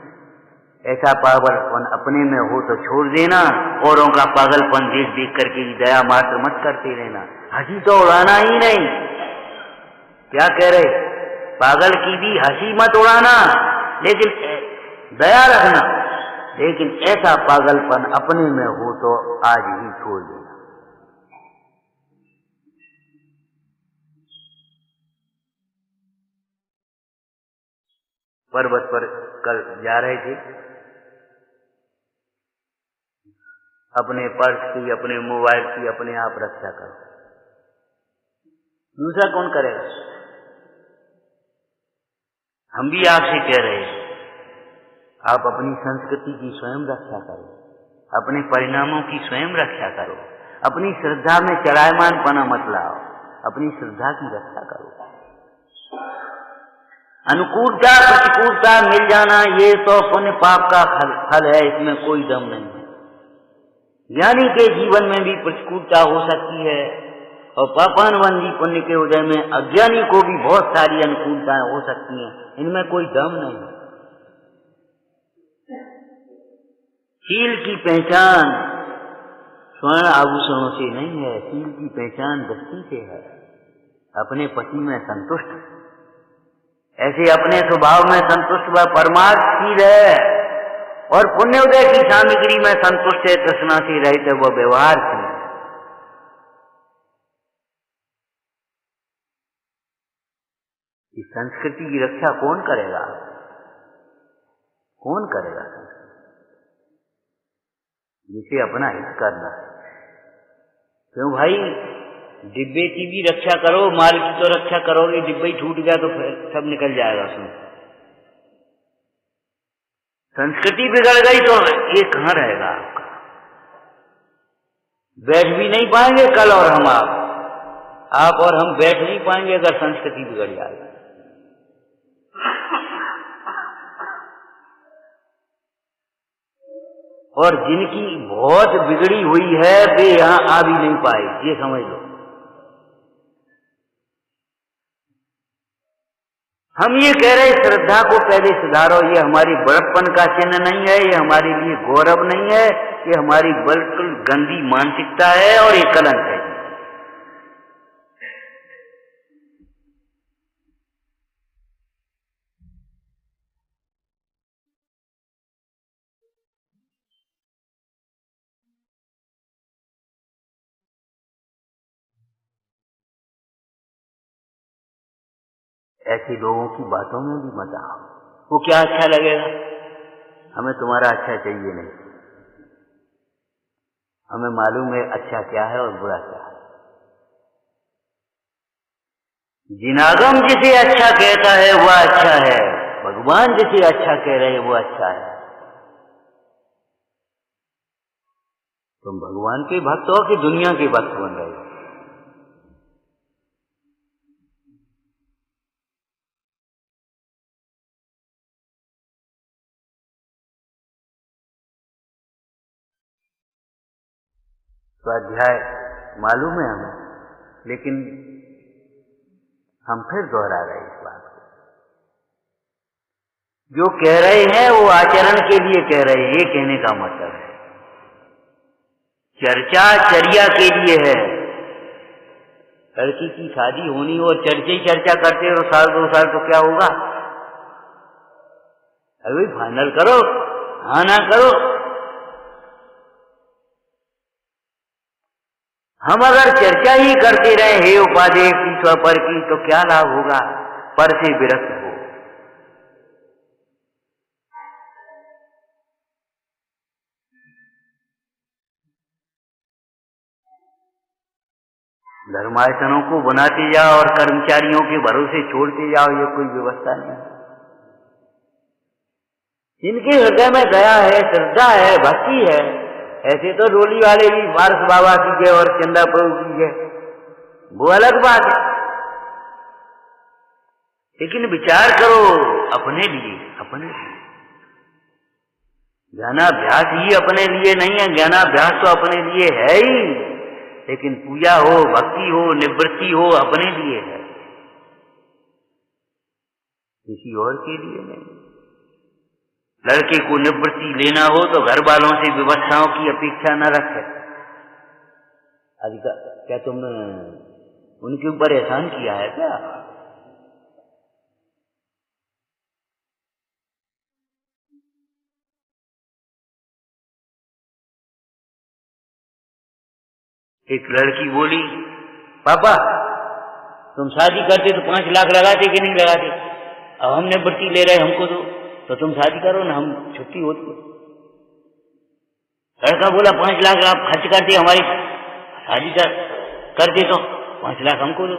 ऐसा पागलपन अपने में हो तो छोड़ देना, औरों का पागलपन देख देख करके दया मात्र मत करते रहना। हंसी तो उड़ाना ही नहीं। क्या कह रहे, पागल की भी हंसी मत उड़ाना, लेकिन दया रखना, लेकिन ऐसा पागलपन अपने में हो तो आज ही छोड़ देना। पर्वत पर कल जा रहे थे, अपने पर्स की, अपने मोबाइल की अपने आप रक्षा करो, दूसरा कौन करेगा? हम भी आपसे कह रहे हैं, आप अपनी संस्कृति की स्वयं रक्षा करो, अपने परिणामों की स्वयं रक्षा करो, अपनी श्रद्धा में चलायमानपना मत लाओ, अपनी श्रद्धा की रक्षा करो। अनुकूलता प्रतिकूलता मिल जाना ये तो पुण्य पाप का फल है, इसमें कोई दम नहीं है। ज्ञानी के जीवन में भी प्रतिकूलता हो सकती है, और पापानुबंधी पुण्य के उदय में अज्ञानी को भी बहुत सारी अनुकूलताएं हो सकती हैं, इनमें कोई दम नहीं है। शील की पहचान स्वर्ण आभूषणों से नहीं है, शील की पहचान दृष्टि से है। अपने पति में संतुष्ट, ऐसे अपने स्वभाव में संतुष्ट वह परमार्थशील है, और पुण्योदय की सामग्री में संतुष्ट है, तृष्णा से रहित है वह व्यवहारशील है। इस संस्कृति की रक्षा कौन करेगा? कौन करेगा? जिसे अपना हित करना है। क्यों भाई, डिब्बे की भी रक्षा करो, माल की तो रक्षा करोगे, डिब्बा ही टूट गया तो फिर सब निकल जाएगा उसमें। संस्कृति बिगड़ गई तो ये कहां रहेगा आपका? बैठ भी नहीं पाएंगे कल और हम, आप और हम बैठ नहीं पाएंगे अगर संस्कृति बिगड़ जाएगी। और जिनकी बहुत बिगड़ी हुई है वे यहां आ भी नहीं पाए, ये समझ लो। हम ये कह रहे श्रद्धा को पहले सुधारो, ये हमारी बड़प्पन का चिन्ह नहीं है, ये हमारे लिए गौरव नहीं है, ये हमारी बिल्कुल गंदी मानसिकता है और ये कलंक है। ऐसे लोगों की बातों में भी मत आओ, वो क्या अच्छा लगेगा? हमें तुम्हारा अच्छा चाहिए नहीं, हमें मालूम है अच्छा क्या है और बुरा क्या है। जिनागम जिसे अच्छा कहता है वह अच्छा है, भगवान जिसे अच्छा कह रहे हैं वो अच्छा है। तुम भगवान के भक्त हो कि दुनिया के भक्त बन रहे हो? स्वाध्याय मालूम है हमें, लेकिन हम फिर दोहरा रहे इस बात को। जो कह रहे हैं वो आचरण के लिए कह रहे हैं, ये कहने का मतलब है। चर्चा चर्या के लिए है। लड़की की शादी होनी और चर्चा ही चर्चा करते हो साल 2 साल तो क्या होगा? अभी फाइनल करो, हाँ ना करो। हम अगर चर्चा ही करते रहे हे उपादेय की स्वपर की, तो क्या लाभ होगा? पर से विरक्त हो। धर्मायतनों को बनाते जाओ और कर्मचारियों के भरोसे छोड़ते जाओ, ये कोई व्यवस्था नहीं। जिनके हृदय में दया है, श्रद्धा है, भक्ति है, ऐसे तो डोली वाले भी वारस बाबा की जय और चंदा प्रभु की जय, वो अलग बात है। लेकिन विचार करो अपने लिए, अपने लिए। ज्ञानाभ्यास ही अपने लिए नहीं है, ज्ञानाभ्यास तो अपने लिए है ही, लेकिन पूजा हो, भक्ति हो, निवृत्ति हो, अपने लिए है, किसी और के लिए नहीं। लड़के को निवृत्ति लेना हो तो घर वालों से व्यवस्थाओं की अपेक्षा न रखे। क्या तुमने उनके ऊपर एहसान किया है क्या? एक लड़की बोली, पापा तुम शादी करते तो 5 लाख लगाते कि नहीं लगाते? अब हम निवृत्ति ले रहे, हमको तो तुम शादी करो ना, हम छुट्टी होती। लड़का बोला 5 लाख आप खर्च करते, हमारी शादी करते तो 5 लाख हमको दो।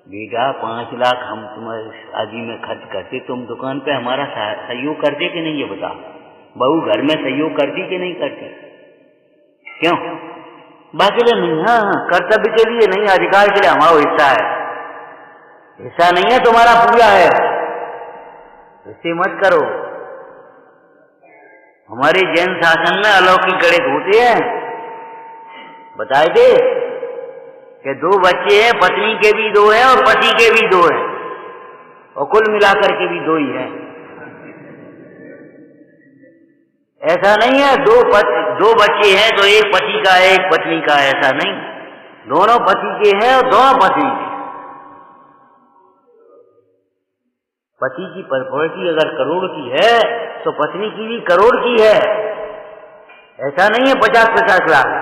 बेटा 5 लाख हम तुम्हारी शादी में खर्च करते, तुम दुकान पे हमारा सहयोग करते कि नहीं, ये बता। बहू घर में सहयोग करती कि नहीं करती? क्यों? बाकी लिए नहीं, हाँ कर्तव्य के लिए नहीं, अधिकार के लिए हमारा हिस्सा है। हिस्सा नहीं है तुम्हारा, पूरा है, ऐसे मत करो। हमारे जैन शासन में अलौकिक गणित होते हैं, बताए थे कि 2 बच्चे हैं, पत्नी के भी 2 हैं और पति के भी 2 हैं, और कुल मिलाकर के भी 2 ही हैं। ऐसा नहीं है 2 बच्चे हैं तो एक पति का है एक पत्नी का, ऐसा नहीं, दोनों पति के हैं और दोनों पत्नी के। पति की प्रॉपर्टी अगर करोड़ की है तो पत्नी की भी करोड़ की है, ऐसा नहीं है 50-50 लाख।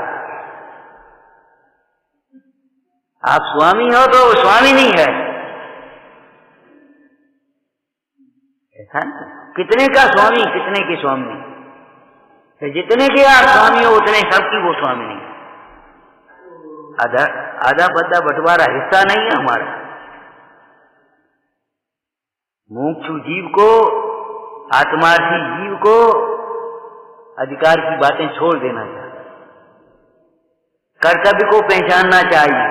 आप स्वामी हो तो स्वामी नहीं है, ऐसा नहीं। कितने का स्वामी, कितने के स्वामी, तो जितने के आप स्वामी हो उतने सबकी वो स्वामी नहीं। आधा पद्दा बंटवारा हिस्सा नहीं है हमारा। मुमुक्षु जीव को, आत्मार्थी जीव को अधिकार की बातें छोड़ देना चाहिए, कर्तव्य को पहचानना चाहिए।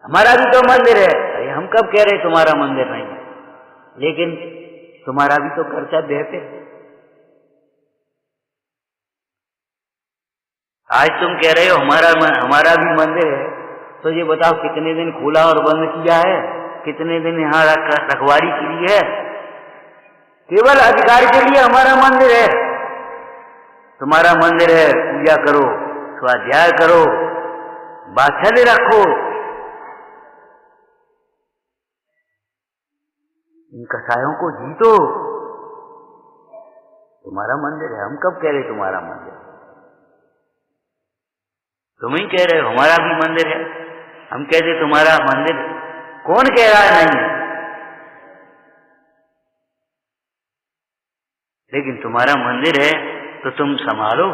हमारा भी तो मंदिर है, अरे हम कब कह रहे तुम्हारा मंदिर नहीं, लेकिन तुम्हारा भी तो कर्तव्य है। फिर आज तुम कह रहे हो हमारा भी मंदिर है, तो ये बताओ कितने दिन खोला और बंद किया है, कितने दिन यहाँ रखवारी की है? केवल अधिकार के लिए हमारा मंदिर है। तुम्हारा मंदिर है, पूजा करो, स्वाध्याय करो, वात्सल्य रखो, इन कसायों को जीतो, तुम्हारा मंदिर है। हम कब कह रहे तुम्हारा मंदिर? तुम ही कह रहे हो हमारा भी मंदिर है, हम कहते तुम्हारा मंदिर। कौन कह रहा है नहीं है? लेकिन तुम्हारा मंदिर है तो तुम संभालो,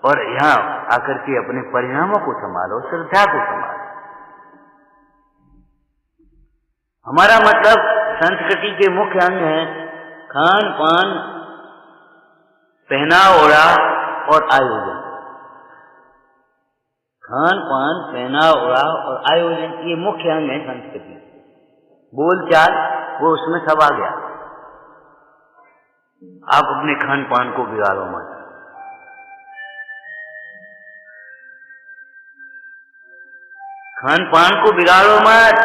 और यहाँ आकर के अपने परिणामों को संभालो, श्रद्धा को संभालो। हमारा मतलब संस्कृति के मुख्य अंग है खान पान, पहनाव ओढ़ाव और आयोजन। खान पान, पहनाव ओढ़ाव और आयोजन, ये मुख्य अंग है संस्कृति। बोलचाल वो उसमें सब आ गया। आप अपने खान पान को बिगाड़ो मत। खान पान को बिगाड़ो मत।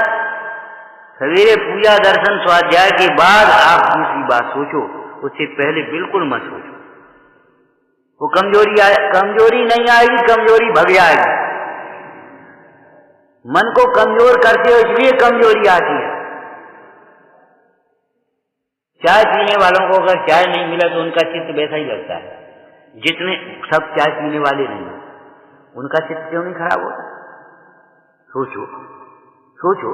सवेरे पूजा दर्शन स्वाध्याय के बाद आप दूसरी बात सोचो, उससे पहले बिल्कुल मत सोचो। वो कमजोरी नहीं आएगी, कमजोरी भग जाएगी। मन को कमजोर करते हो इसलिए कमजोरी आती है। चाय पीने वालों को अगर चाय नहीं मिला तो उनका चित्त वैसा ही लगता है। जितने सब चाय पीने वाले नहीं, उनका चित्त क्यों नहीं खराब होता? सोचो सोचो,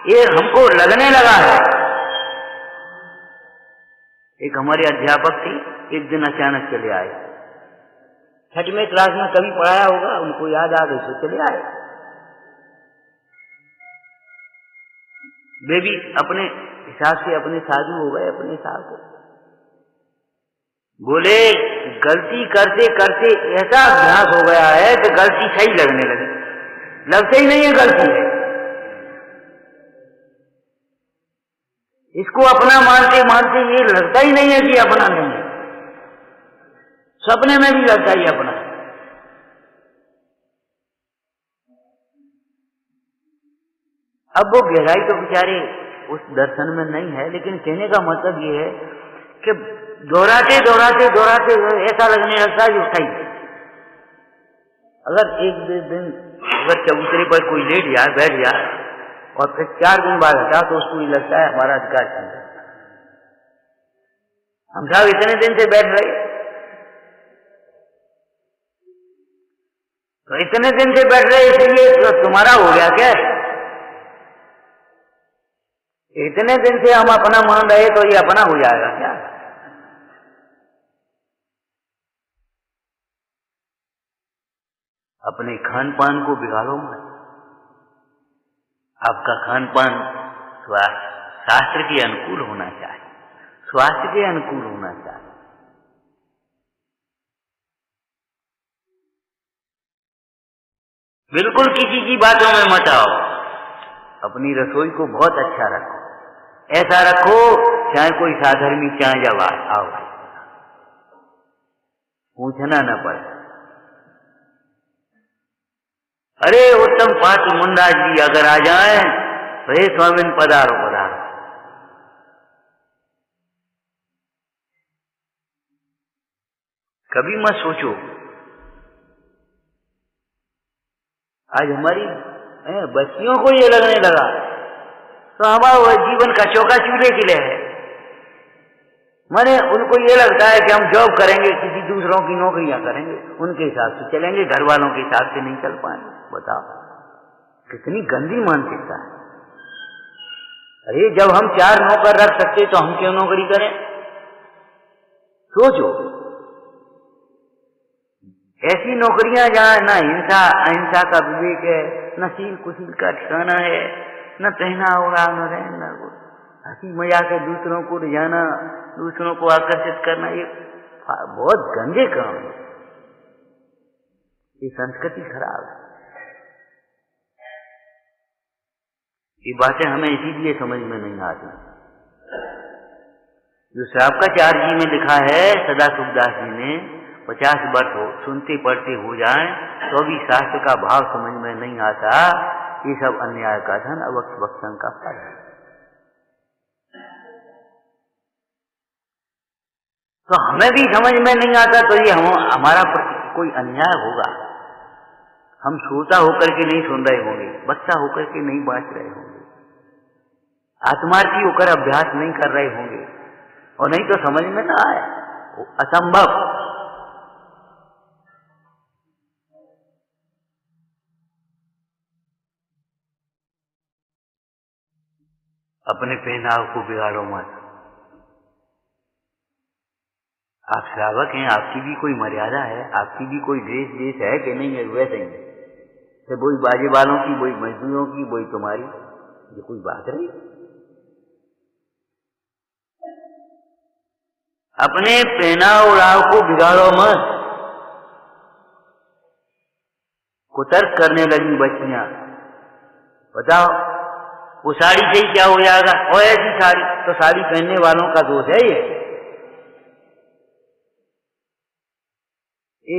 ये हमको लगने लगा है। एक हमारे अध्यापक थी, एक दिन अचानक चले आए। 6वीं क्लास में कभी पढ़ाया होगा, उनको याद आ गई तो चले आए। वे भी अपने हिसाब से अपने साधु हो गए, अपने हिसाब से बोले। गलती करते करते ऐसा अभ्यास हो गया है कि गलती सही लगने लगी, लगता ही नहीं है गलती है। इसको अपना मानते मानते ये लगता ही नहीं है कि अपना नहीं है, सपने में भी लगता ही अपना। अब वो गहराई तो बेचारे उस दर्शन में नहीं है, लेकिन कहने का मतलब ये है कि दोहराते दोहराते दोहराते ऐसा लगने लगता है जो सही। अगर एक दिन अगर चबूतरे पर कोई लेट जाए, बैठ जाए और फिर 4 दिन बाद हटा तो उसको ये लगता है हमारा अधिकार छीन गया। हम साहब इतने दिन से बैठ रहे, तो इतने दिन से बैठ रहे इसलिए तो तुम्हारा हो गया क्या? इतने दिन से हम अपना मान रहे तो ये अपना हो जाएगा क्या? अपने खान पान को बिगाड़ो मत। आपका खान पान शास्त्र के अनुकूल होना चाहिए, स्वास्थ्य के अनुकूल होना चाहिए। बिल्कुल किसी की बातों में मत आओ। अपनी रसोई को बहुत अच्छा रखो, ऐसा रखो चाहे कोई साधर्मी चाहे जब आओ, पूछना न पड़े। अरे उत्तम पात्र मुंडा जी अगर आ जाए तो हे स्वामिन पधारो पधारो। कभी मत सोचो आज हमारी बच्चियों को ये लगने लगा तो हमारा जीवन का चौका चूल्हे के लिए है। माने उनको ये लगता है कि हम जॉब करेंगे, किसी दूसरों की नौकरियां करेंगे, उनके हिसाब से चलेंगे, घर वालों के हिसाब से नहीं चल पाएंगे। बताओ कितनी गंदी मानसिकता है। अरे जब हम 4 नौकर रख सकते तो हम क्यों नौकरी करें? सोचो, ऐसी नौकरियां जहां न हिंसा अहिंसा का विवेक है, न शील कुशील का ठिकाना है, न पहना ओढ़ा न रहना, हंसी मजाक है, दूसरों को रिझाना, दूसरों को आकर्षित करना, ये बहुत गंदे काम है। ये संस्कृति खराब है। ये बातें हमें इसीलिए समझ में नहीं आती। जो श्रावकाचार्य जी में लिखा है, सदा सुखदास जी ने 50 वर्ष हो सुनते पढ़ते हो जाएं तो भी शास्त्र का भाव समझ में नहीं आता। ये सब अन्याय का धन, अवक्ष भक्षण का फल है। तो हमें भी समझ में नहीं आता तो ये हमारा कोई अन्याय होगा। हम श्रोता होकर के नहीं सुन रहे होंगे, बच्चा होकर के नहीं बांट रहे होंगे, आत्मार्थी होकर अभ्यास नहीं कर रहे होंगे, और नहीं तो समझ में ना आए, असंभव। अपने पहनाव को बिगाड़ो मत। आप श्रावक हैं, आपकी भी कोई मर्यादा है, आपकी भी कोई देश है कि नहीं है? वैसे ही तो वही बाजे वालों की, वही मजदूरों की, वही तुम्हारी, ये कोई बात रही? अपने पहनाव ओढ़ाव को बिगाड़ो मत। कुतर्क करने लगी बच्चियां, बताओ वो साड़ी से ही क्या हो जाएगा? और ऐसी साड़ी तो साड़ी पहनने वालों का दोष है। ये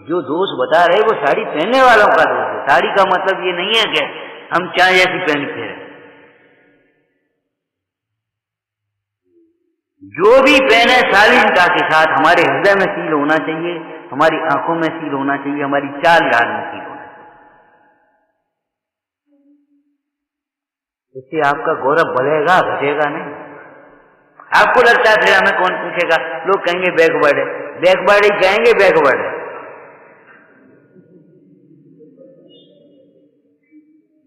जो दोष बता रहे वो साड़ी पहनने वालों का दोष है। साड़ी का मतलब ये नहीं है कि हम चाहे ऐसी पहन के रहें। जो भी पहने शालीनता के साथ, हमारे हृदय में सील होना चाहिए, हमारी आंखों में सील होना चाहिए, हमारी चाल ढाल में सील होना चाहिए। इससे आपका गौरव बढ़ेगा, घटेगा नहीं। आपको लगता है फिर हमें कौन पूछेगा? लोग कहेंगे बैकवर्ड है, बैकवर्ड ही कहेंगे, बैकवर्ड है।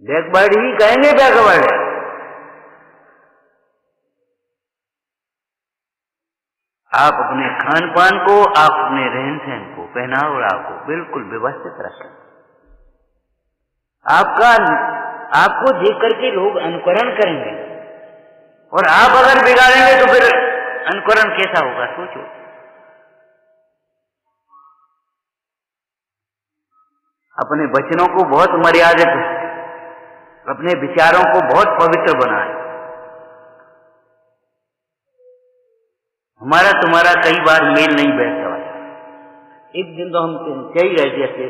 बैकवर्ड ही कहेंगे, बैकवर्ड है। आप अपने खान पान को, आप अपने रहन सहन को, पहनाव को बिल्कुल व्यवस्थित रखें। आपको देख करके लोग अनुकरण करेंगे, और आप अगर बिगाड़ेंगे तो फिर अनुकरण कैसा होगा, सोचो। अपने वचनों को बहुत मर्यादित, अपने विचारों को बहुत पवित्र बनाएं। हमारा तुम्हारा कई बार मेल नहीं बैठता है। एक दिन तो हम कह ही रहे थे,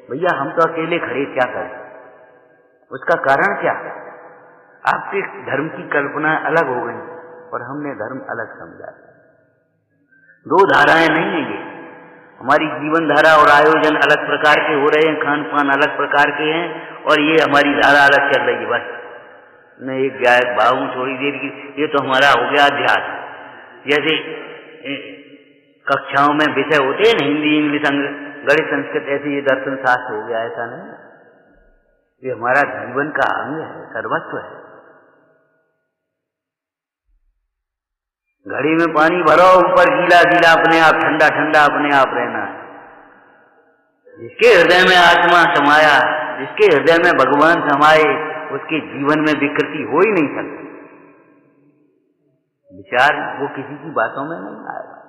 भैया हम तो अकेले खड़े क्या करें, उसका कारण क्या? आपके धर्म की कल्पना अलग हो गई और हमने धर्म अलग समझा। दो धाराएं नहीं है ये। हमारी जीवन धारा और आयोजन अलग प्रकार के हो रहे हैं, खान पान अलग प्रकार के हैं, और ये हमारी धारा अलग चल रही है। बस मैं एक गायक भाव थोड़ी देर की, ये तो हमारा हो गया अध्यात्म। जैसे कक्षाओं में विषय होते हैं ना, हिंदी, इंग्लिश, गणित, संस्कृत, ऐसे ये दर्शन शास्त्र हो गया, ऐसा नहीं। ये हमारा जीवन का अंग है, सर्वस्व है। घड़ी में पानी भरो, ऊपर गीला गीला, अपने आप ठंडा ठंडा अपने आप रहना है। जिसके हृदय में आत्मा समाया, जिसके हृदय में भगवान समाये, उसके जीवन में विकृति हो ही नहीं सकती। विचार वो किसी की बातों में नहीं आएगा।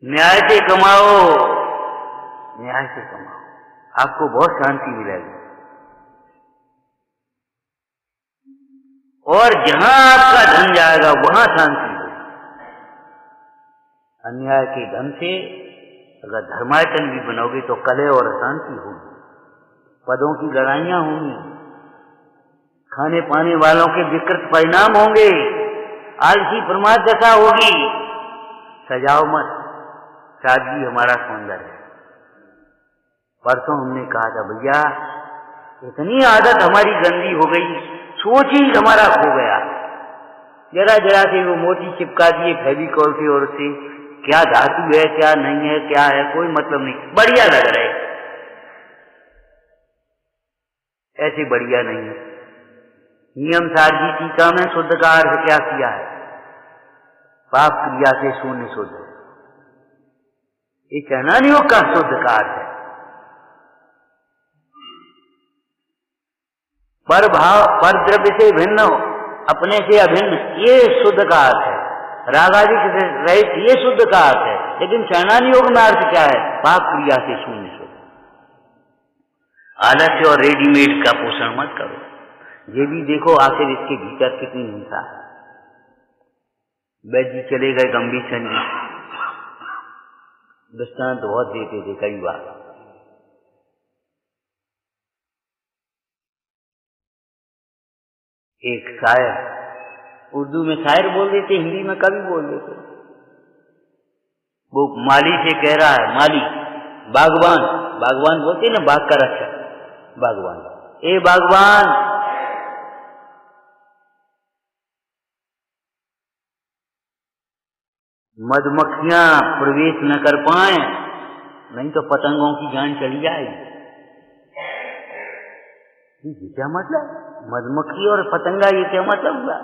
न्याय से कमाओ, न्याय से कमाओ, आपको बहुत शांति मिलेगी। और जहां आपका धन जाएगा वहां शांति होगी। अन्याय के धन से अगर धर्मायतन भी बनोगे तो कलह और अशांति होगी, पदों की लड़ाइयां होंगी, खाने पाने वालों के विकृत परिणाम होंगे, आलसी प्रमाद दशा होगी। सजाओ मत, सादगी हमारा सौंदर्य है। परसों हमने कहा था, भैया इतनी आदत हमारी गंदी हो गई, सोच ही हमारा खो गया। जरा जरा से वो मोती चिपका दिए फेविकॉल से, और उससे क्या धातु है, क्या नहीं है, क्या है, कोई मतलब नहीं, बढ़िया लग रहे, ऐसे बढ़िया नहीं है। नियम सादगी टीका में शुद्ध का अर्थ क्या किया है? पाप क्रिया से शून्य शुद्ध। ये कहना नहीं हो का शुद्ध का अर्थ है। पर भाव, पर द्रव्य से भिन्न, अपने से अभिन्न, ये शुद्ध का अर्थ है। रागादि से रहित, ये शुद्ध का अर्थ है। लेकिन शरणानी योग में अर्थ क्या है? पाप क्रिया से शून्य शुद्ध। आलस्य और रेडीमेड का पोषण मत करो। ये भी देखो आखिर इसके भीतर कितनी हिंसा है। वैद्य चले गए गंभीर संगीत, दृष्टांत बहुत देते थे कई बार। एक शायर, उर्दू में शायर बोल देते, हिंदी में कवि बोल देते। वो माली से कह रहा है, माली बागवान, बागवान बोलते ना, बाग का रक्षक, बागवान, ए बागवान, मधुमक्खियां प्रवेश न कर पाए, नहीं तो पतंगों की जान चली जाएगी। क्या मतलब? मधुमक्खी और पतंगा, ये क्या मतलब हुआ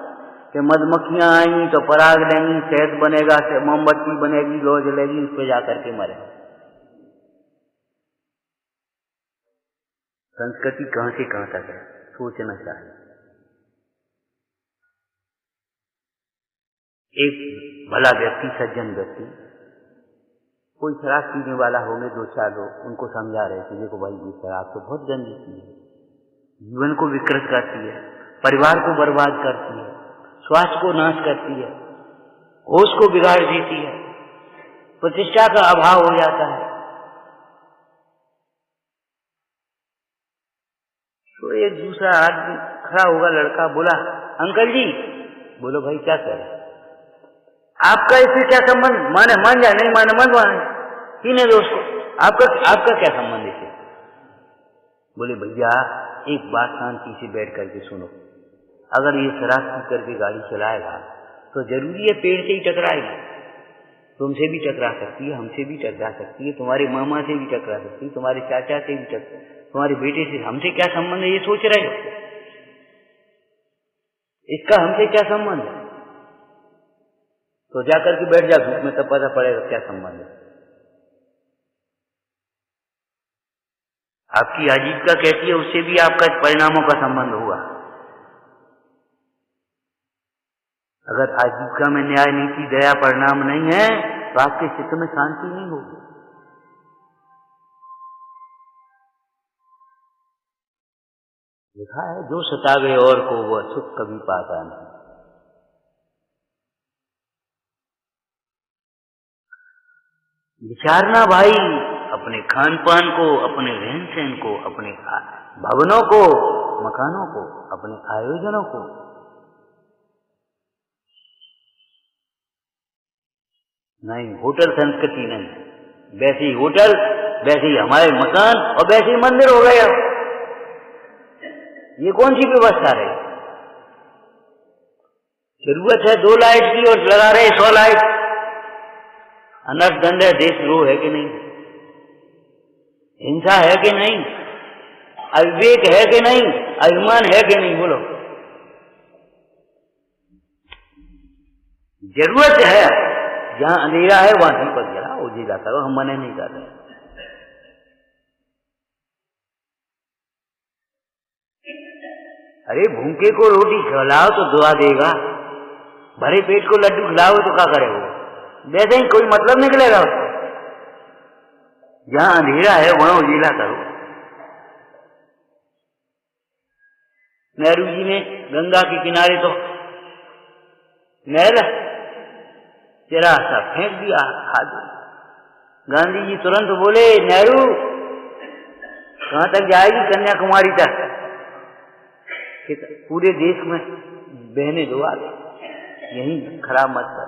कि मधुमक्खियां आएंगी तो पराग लेंगी, शहद बनेगा, मोमबत्ती बनेगी, लौ जलेगी, उस पर जाकर के मरे। संस्कृति कहां से कहां तक है, सोचना चाहिए। एक भला व्यक्ति, सज्जन व्यक्ति, कोई शराब पीने वाला होंगे, दो चार लोग, उनको समझा रहे थे, देखो भाई ये शराब तो बहुत गंदी चीज है, जीवन को विकृत करती है, परिवार को बर्बाद करती है, स्वास्थ्य को नाश करती है, होश को बिगाड़ देती है, प्रतिष्ठा का अभाव हो जाता है। तो एक दूसरा आदमी खड़ा होगा, लड़का बोला, अंकल जी। बोलो भाई क्या करें, आपका इससे क्या संबंध? माने मान जाए, नहीं माने मत माने, पीने दो उसको, आपका क्या संबंध इससे? बोले भैया एक बात शांति से बैठ करके सुनो, अगर ये शराब पी करके गाड़ी चलाएगा तो जरूरी है पेड़ से ही टकराएगा, तुमसे भी टकरा सकती है, हमसे भी टकरा सकती है, तुम्हारे मामा से भी टकरा सकती है, तुम्हारे चाचा से भी टकरा, तुम्हारे बेटे से। हमसे क्या संबंध है ये सोच रहे हो? इसका हमसे क्या संबंध है? तो जाकर के बैठ जा धूप में, तब पता पड़ेगा क्या संबंध है। आपकी आजीविका कहती है उससे भी आपका परिणामों का संबंध हुआ। अगर आजीविका में न्याय नीति दया परिणाम नहीं है तो आपके चित्त में शांति नहीं होगी। लिखा है जो सतावे और को वह सुख कभी पाता नहीं। विचारना भाई अपने खान पान को, अपने रहन सहन को, अपने भवनों को, मकानों को, अपने आयोजनों को। नहीं, होटल संस्कृति नहीं, वैसे ही होटल, वैसे ही हमारे मकान और वैसे ही मंदिर हो गए। अब ये कौन सी व्यवस्था रही? जरूरत है 2 लाइट की और लगा रहे 100 लाइट। अनर्थ दंड है, देशद्रोह है कि नहीं? हिंसा है कि नहीं? अविवेक है कि नहीं? अभिमान है कि नहीं? बोलो। जरूरत है, जहां अंधेरा है वहां दीपक जलाओ, उजिला करो, हम मना नहीं कर रहे। अरे भूखे को रोटी खिलाओ तो दुआ देगा, भरे पेट को लड्डू खिलाओ तो क्या करे वो? वैसे ही कोई मतलब निकलेगा उसको। जहां अंधेरा है वहां उजिला करो। नेहरू जी ने गंगा के किनारे तो नहर तेरा सा फेंक दिया हाथ। गांधी जी तुरंत बोले नेहरू कहां तक जाएगी? कन्याकुमारी तक। पूरे देश में बहने दो आगे, यही खराब मत कर।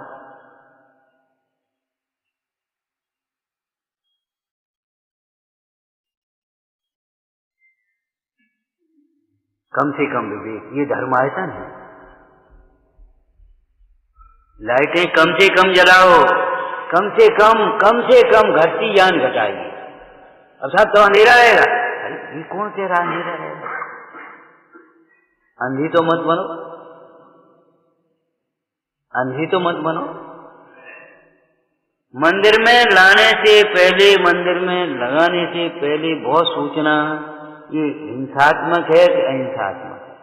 कम से कम विवेक, ये धर्मायतन है। लाइटें कम से कम जलाओ, कम से कम घटती जान घटाइए। अब साहब तो अंधेरा रहेगा। अरे ये कौन कह रहा अंधेरा रहेगा? अंधी तो मत बनो, अंधी तो मत बनो। मंदिर में लाने से पहले, मंदिर में लगाने से पहले बहुत सोचना, ये हिंसात्मक है कि अहिंसात्मक है।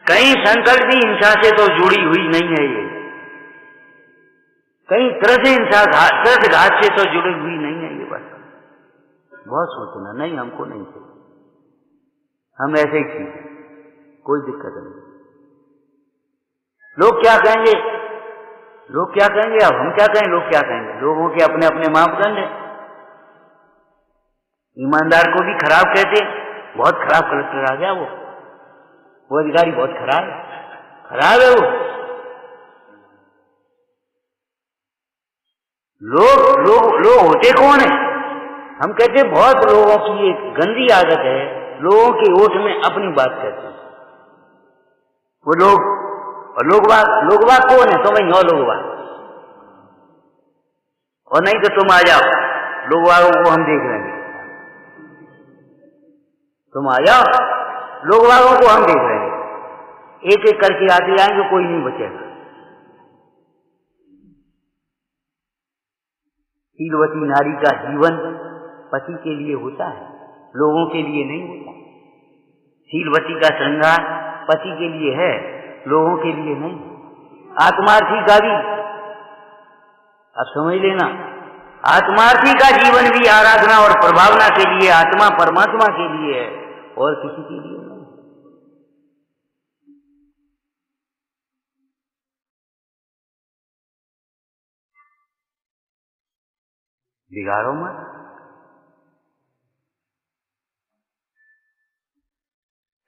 कहीं संकल्प भी हिंसा से तो जुड़ी हुई नहीं है ये, कहीं त्रस घात से तो जुड़ी हुई नहीं है ये। बस बहुत सोचना, नहीं हमको नहीं चाहिए, हम ऐसे ही ठीक है, कोई दिक्कत नहीं। लोग क्या कहेंगे, लोग क्या कहेंगे, अब हम क्या कहें, लोग क्या कहेंगे? लोगों के अपने अपने मापदंड है। ईमानदार को भी खराब कहते, बहुत खराब कलेक्टर आ गया वो अधिकारी बहुत खराब है वो। लोग होते कौन है? हम कहते बहुत लोगों की एक गंदी आदत है, लोगों के ओठ में अपनी बात कहते हैं वो लोग। और लोगबाग कौन है? तो भाई 9 लोगबाग, और नहीं तो तुम आ जाओ, लोगबागों को हम देख लेंगे। तुम आ जाओ, लोगबागों को हम देख लेंगे, एक एक करके आते जाएंगे, कोई नहीं बचेगा। शीलवती नारी का जीवन पति के लिए होता है, लोगों के लिए नहीं होता। शीलवती का श्रृंगार पति के लिए है, लोगों के लिए नहीं। आत्मार्थी का भी, अब समझ लेना, आत्मार्थी का जीवन भी आराधना और प्रभावना के लिए, आत्मा परमात्मा के लिए है और किसी के लिए नहीं। बिगाड़ो मत।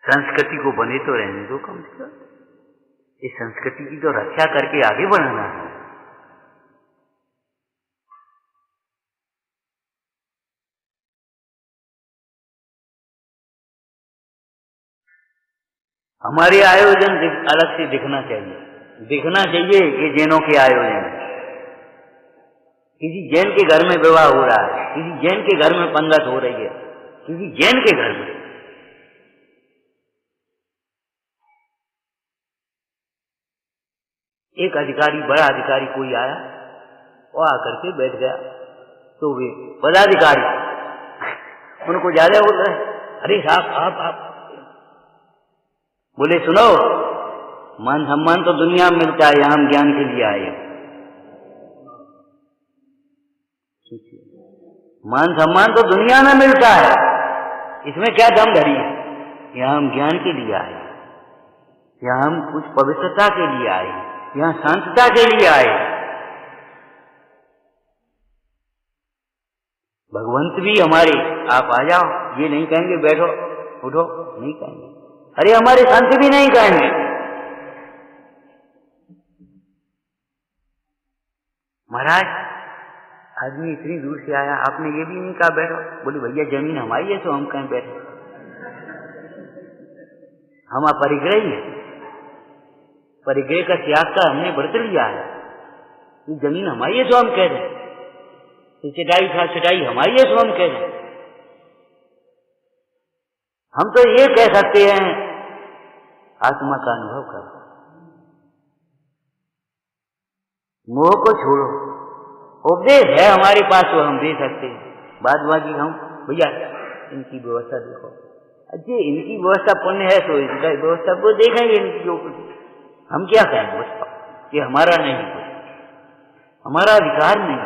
संस्कृति को बने तो रहने दो कम से कम। इस संस्कृति की तो रक्षा करके आगे बढ़ाना है। हमारे आयोजन अलग से दिखना चाहिए कि जैनों के आयोजन है। किसी जैन के घर में विवाह हो रहा है, किसी जैन के घर में पंगत हो रही है, किसी जैन के घर में। एक अधिकारी, बड़ा अधिकारी कोई आया और आकर के बैठ गया, तो वे पदाधिकारी उनको ज्यादा बोल रहे, अरे साहब आप बोले सुनो, मान सम्मान तो दुनिया में मिलता है, यहां हम ज्ञान के लिए आए। मान सम्मान तो दुनिया में मिलता है, इसमें क्या दम धरी है? यहां हम ज्ञान के लिए आए, यहां हम कुछ पवित्रता के लिए आए, यहां शांतता के लिए आए। भगवंत भी हमारे, आप आ जाओ, ये नहीं कहेंगे बैठो उठो, नहीं कहेंगे। अरे हमारे संत भी नहीं कहेंगे। महाराज आदमी इतनी दूर से आया, आपने ये भी नहीं कहा बैठो। बोले भैया जमीन हमारी है तो हम कहीं बैठे, हम अपरिग्रही है, परिग्रह का त्याग का हमने व्रत लिया है। ये जमीन हमारी है तो हम कह रहे, चटाई था चटाई हमारी है तो हम कह रहे। हम तो ये कह सकते हैं आत्मा का अनुभव करो, मोह को छोड़ो। उपदेश है हमारे पास तो हम दे सकते हैं, बाद बाकी हम भैया इनकी व्यवस्था देखो, अच्छे इनकी व्यवस्था पुण्य है तो इनका व्यवस्था वो देखेंगे इनकी जो कुछ, हम क्या कहेंगे उसका, ये हमारा नहीं, कुछ हमारा अधिकार नहीं।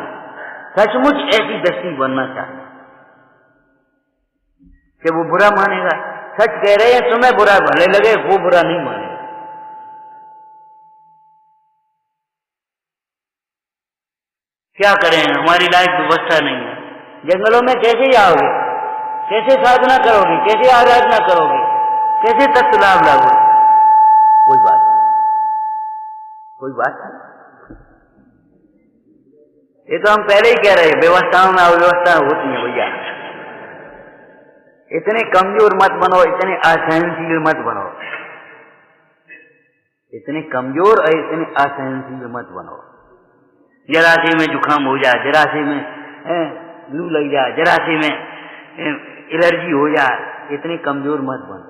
सचमुच ऐसी दृष्टि बनना चाहिए कि वो बुरा मानेगा। सच कह रहे हैं, तुम्हें बुरा भले लगे, वो बुरा नहीं मानेगा। क्या करें, हमारी लायक व्यवस्था नहीं है। जंगलों में कैसे जाओगे, कैसे साधना करोगे, कैसे आराधना करोगे, कैसे तत्व लाभ लाओगे? कोई बात नहीं। ये तो हम पहले ही कह रहे हैं, व्यवस्थाओं में अव्यवस्था होती है भैया। इतने कमजोर मत बनो, इतने असहनशील मत बनो, इतने कमजोर और इतने असहनशील मत बनो। जरा से में जुकाम हो जाए, जरा से में लू लग जाए, जरा से में एलर्जी हो जाए, इतने कमजोर मत बनो।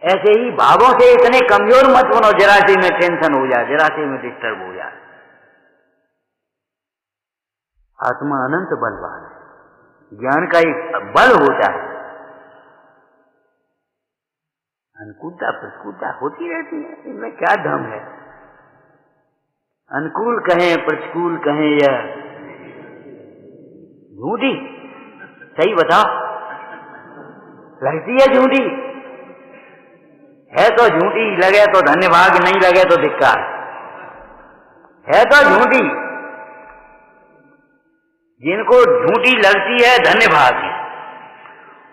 ऐसे ही भावों से इतने कमजोर मत बनो, जरा से में टेंशन हो जाए, जरा से में डिस्टर्ब हो जाए। आत्मा अनंत बलवान है, ज्ञान का एक बल होता है। अनुकूलता प्रतिकूलता होती रहती है, इनमें क्या दम है? अनुकूल कहें प्रतिकूल कहें या झूठी, सही बताओ, लगती है झूठी? है तो झूठी, लगे तो धन्यवाद, नहीं लगे तो धिक्कार। है तो झूठी, जिनको झूठी लगती है धन्यवाद है,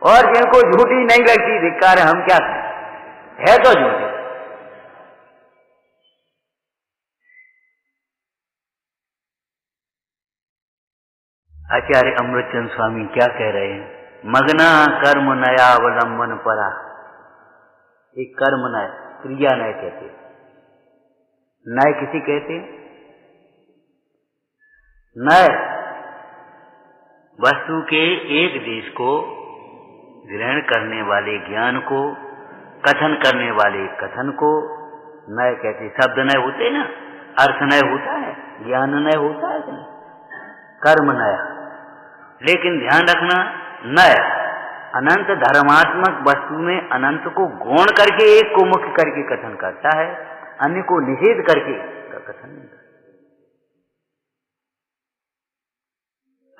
और जिनको झूठी नहीं लगती धिक्कार है। हम क्या करें? है तो झूठी। आचार्य अमृतचंद स्वामी क्या कह रहे हैं? मग्ना कर्म नयावलंबन परा। एक कर्म नय, क्रिया नय कहते, नय किसी कहते, नय वस्तु के एक देश को ग्रहण करने वाले ज्ञान को, कथन करने वाले कथन को नय कहते। शब्द नय होते ना, अर्थ नय होता है, ज्ञान नय होता है कि नहीं? कर्म नया, लेकिन ध्यान रखना, नय अनंत धर्मात्मक वस्तु में अनंत को गौण करके एक को मुख्य करके कथन करता है, अन्य को निषेध करके कथन नहीं करता।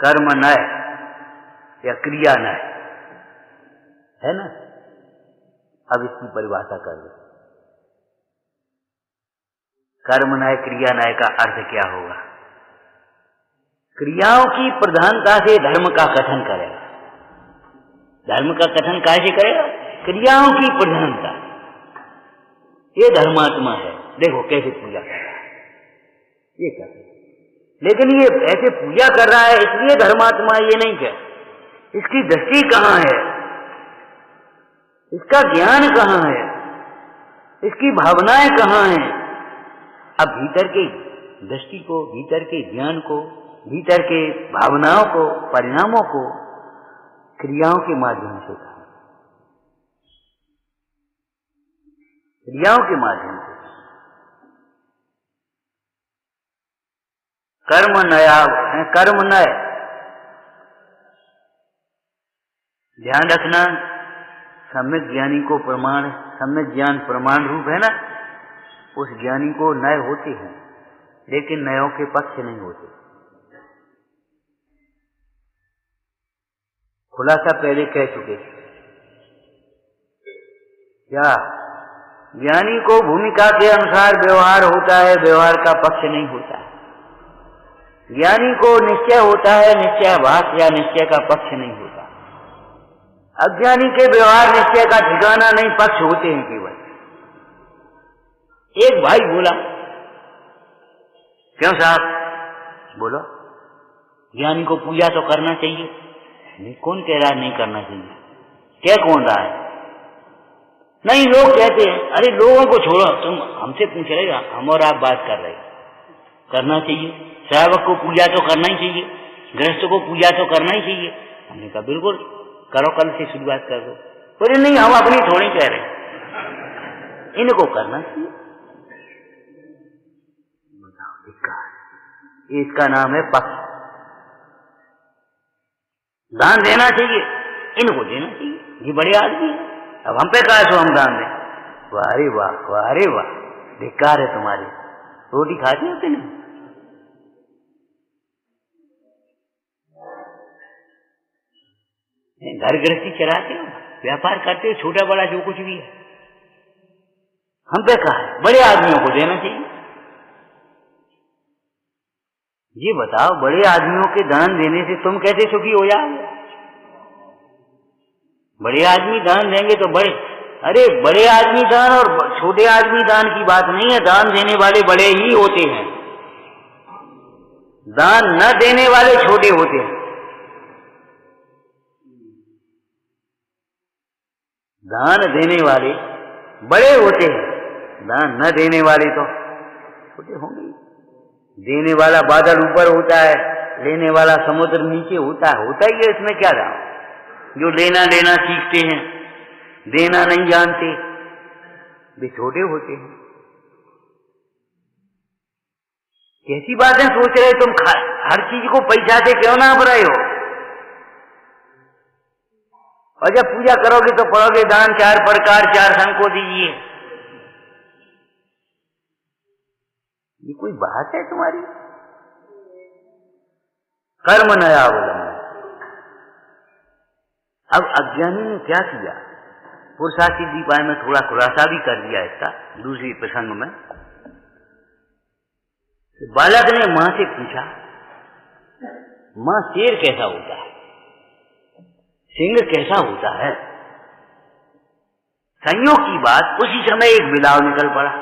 कर्म नय या क्रिया नय है ना। अब इसकी परिभाषा कर लो, कर्म नय क्रिया नय का अर्थ क्या होगा? क्रियाओं की प्रधानता से धर्म का कथन करेगा। धर्म का कथन कैसे करेगा? क्रियाओं की प्रधानता। ये धर्मात्मा है, देखो कैसे पूजा कर रहा है, ये कर, लेकिन ये ऐसे पूजा कर रहा है इसलिए धर्मात्मा ये नहीं कह। इसकी दृष्टि कहाँ है, इसका ज्ञान कहाँ है, इसकी भावनाएं कहाँ हैं? अब भीतर के दृष्टि को, भीतर के ज्ञान को, भीतर के भावनाओं को, परिणामों को क्रियाओं के माध्यम से कहा, क्रियाओं के माध्यम से। कर्म नया, कर्म नय, ध्यान रखना, सम्यक ज्ञानी को प्रमाण, सम्यक ज्ञान प्रमाण रूप है ना, उस ज्ञानी को नय होते हैं, लेकिन नयों के पक्ष नहीं होते। खुलासा पहले कह चुके थे क्या? ज्ञानी को भूमिका के अनुसार व्यवहार होता है, व्यवहार का पक्ष नहीं होता है। ज्ञानी को निश्चय होता है, निश्चय भास या निश्चय का पक्ष नहीं होता। अज्ञानी के व्यवहार निश्चय का ठिकाना नहीं, पक्ष होते हैं केवल। एक भाई बोला, क्यों साहब? बोलो, ज्ञानी को पूजा तो करना चाहिए। नहीं, कौन कह रहा है नहीं करना चाहिए? क्या कौन रहा है? नहीं, लोग कहते हैं। अरे लोगों को छोड़ो, तुम हमसे पूछ रहे हो, हम और आप बात कर रहे हैं। करना चाहिए, श्रावक को पूजा तो करना ही चाहिए, गृहस्थ को पूजा तो करना ही चाहिए। हमने कहा बिल्कुल करो, कल से शुरुआत कर दो। बोले नहीं, हम अपनी थोड़ी कह रहे हैं, इनको करना चाहिए। इसका नाम है पक्ष। दान देना चाहिए, इनको देना चाहिए, ये बड़े आदमी है। अब हम पे कहा सो हम दान दें? वाह वाह, वाह वाह, धिक्कार है तुम्हारे। रोटी खाते हो कि नहीं? घर गृहस्थी चलाते हो, व्यापार करते हो, छोटा बड़ा जो कुछ भी है, हम पे कहा है बड़े आदमियों को देना चाहिए। ये बताओ, बड़े आदमियों के दान देने से तुम कैसे सुखी हो जाओगे? बड़े आदमी दान देंगे तो बड़े, अरे बड़े आदमी दान और छोटे आदमी दान की बात नहीं है। दान देने वाले बड़े ही होते हैं, दान न देने वाले छोटे होते हैं। दान देने वाले बड़े होते हैं, दान न देने वाले तो छोटे होंगे। देने वाला बादल ऊपर होता है, लेने वाला समुद्र नीचे होता है, होता ही है, इसमें क्या रहा। जो लेना लेना सीखते हैं, देना नहीं जानते, वे छोटे होते हैं। कैसी बातें सोच रहे तुम? हर चीज को पैसा से क्यों ना आप रहे हो? और जब पूजा करोगे तो पढ़ोगे दान 4 प्रकार 4 संघ को दीजिए। ये कोई बात है तुम्हारी? कर्म नया अवलंबन। अब अज्ञानी ने क्या किया? पुरुषार्थी दीपाय में थोड़ा खुलासा भी कर दिया इसका दूसरी प्रसंग में। बालक ने मां से पूछा, मां शेर कैसा होता है, सिंह कैसा होता है? संयोग की बात, उसी समय एक बिलाव निकल पड़ा।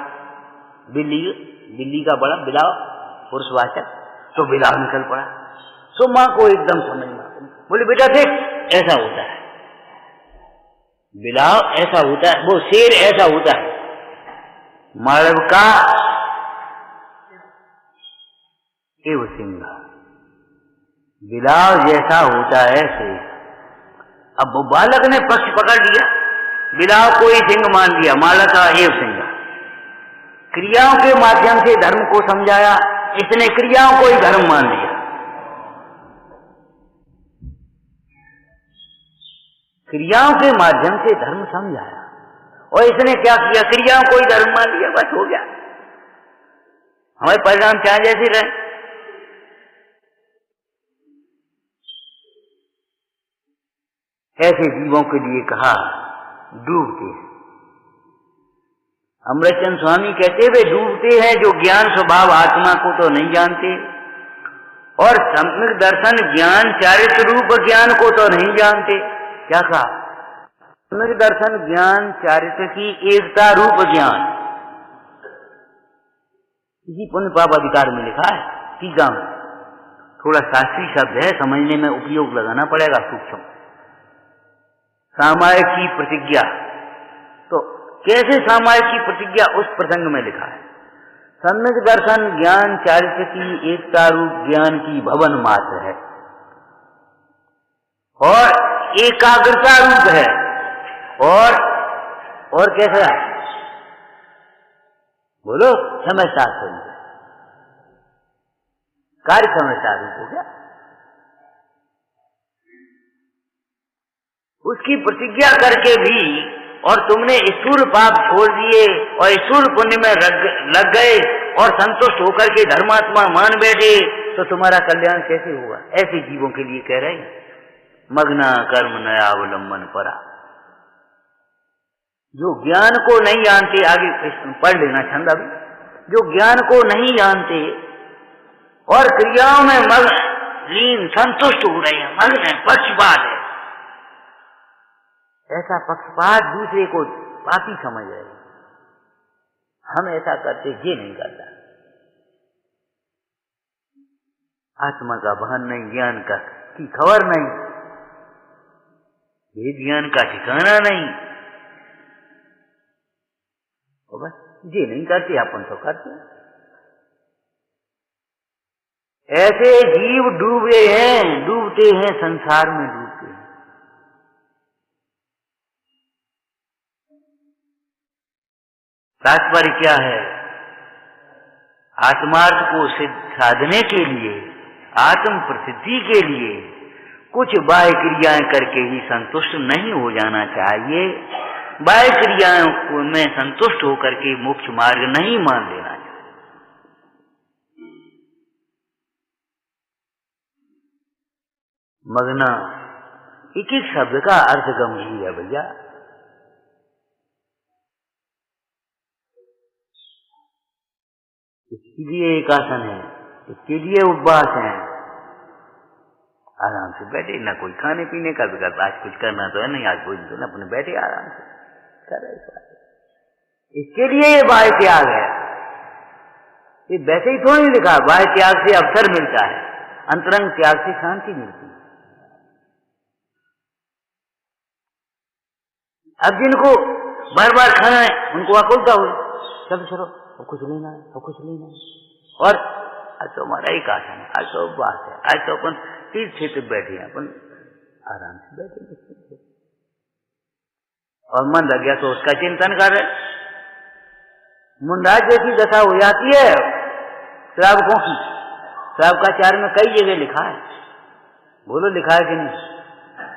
बिल्ली का बड़ा बिलाव, पुरुषवाचक, तो बिलाव निकल पड़ा। सो मां को एकदम समझ में, बोले बेटा देख ऐसा होता है, बिलाव ऐसा होता है, वो शेर ऐसा होता है। मालव का एवं सिंह, बिलाव जैसा होता है शेर। अब वो बालक ने पक्ष पकड़ लिया, बिलाव को ही सिंह मान लिया, मालव का एवं सिंह। क्रियाओं के माध्यम से धर्म को समझाया, इसने क्रियाओं को ही धर्म मान लिया। क्रियाओं के माध्यम से धर्म समझाया और इसने क्या किया? क्रियाओं को ही धर्म मान लिया, बस हो गया। हमारे परिणाम चाहे जैसे रहे। ऐसे जीवों के लिए कहा डूबते हैं। अमृतचंद स्वामी कहते वे डूबते हैं जो ज्ञान स्वभाव आत्मा को तो नहीं जानते और सम्यक दर्शन ज्ञान चारित्र रूप ज्ञान को तो नहीं जानते। क्या कहा? सम्यक दर्शन ज्ञान चारित्र की एकता रूप ज्ञान। इसी पुण्य पाप अधिकार में लिखा है, टीका में। थोड़ा शास्त्रीय शब्द है, समझने में उपयोग लगाना पड़ेगा सूक्ष्म। सामायिक की प्रतिज्ञा, तो कैसे सामायिक की प्रतिज्ञा उस प्रसंग में लिखा है। सम्यक दर्शन ज्ञान चारित्र की एकता रूप ज्ञान की भवन मात्र है और एकाग्रता रूप है। और कैसा बोलो, समझदार स्वरूप, कार्य समझदार रूप हो गया। उसकी प्रतिज्ञा करके भी और तुमने स्थूल पाप छोड़ दिए और स्थूल पुण्य में लग गए और संतुष्ट होकर के धर्मात्मा मान बैठे, तो तुम्हारा कल्याण कैसे होगा? ऐसे जीवों के लिए कह रहे हैं, मग्ना कर्म नयावलंबन परा। जो ज्ञान को नहीं जानते, आगे पढ़ लेना छंद अभी, जो ज्ञान को नहीं जानते और क्रियाओं में मग्न लीन संतुष्ट हो रहे हैं, मग्न है, पक्षपात है। ऐसा पक्षपात दूसरे को पापी समझ रहे, हम ऐसा करते, ये नहीं करता। आत्मा का भान नहीं, ज्ञान का की खबर नहीं, ये ज्ञान का ठिकाना नहीं, और बस ये नहीं करते, अपन तो करते। ऐसे जीव डूबते हैं संसार में, डूबते हैं। तात्पर्य क्या है? आत्मार्थ को साधने के लिए, आत्म प्रसिद्धि के लिए कुछ बाह्य क्रियाएं करके ही संतुष्ट नहीं हो जाना चाहिए। बाह्य क्रियाओं में संतुष्ट होकर के मोक्ष मार्ग नहीं मान लेना चाहिए। मग्ना एक एक शब्द का अर्थ गंभीर है भैया। इसके लिए एक आसन है, इसके लिए उपवास है। आराम से बैठे, ना कोई खाने पीने का विकल्प, आज कुछ करना तो है नहीं, आज भोजन तो ना, अपने बैठे आराम से कर रहे। इसके लिए ये बाह्य त्याग है। ये वैसे ही थोड़ी लिखा, बाह्य त्याग से अवसर मिलता है, अंतरंग त्याग से शांति मिलती है। अब जिनको बार बार खाना है, उनको आकुलता हुई, चलो कुछ लेना है, कुछ लेना है। और आज तो हमारा एक आसन है, आज तो उपवास है, आज तो अपन तीर्थ क्षेत्र बैठे हैं, अपन आराम से बैठे और मन लग गया तो उसका चिंतन कर रहे। मुंडाज जैसी दशा हो जाती है श्रावकों की। श्रावकाचार्य में कई जगह लिखा है, बोलो लिखा है कि नहीं?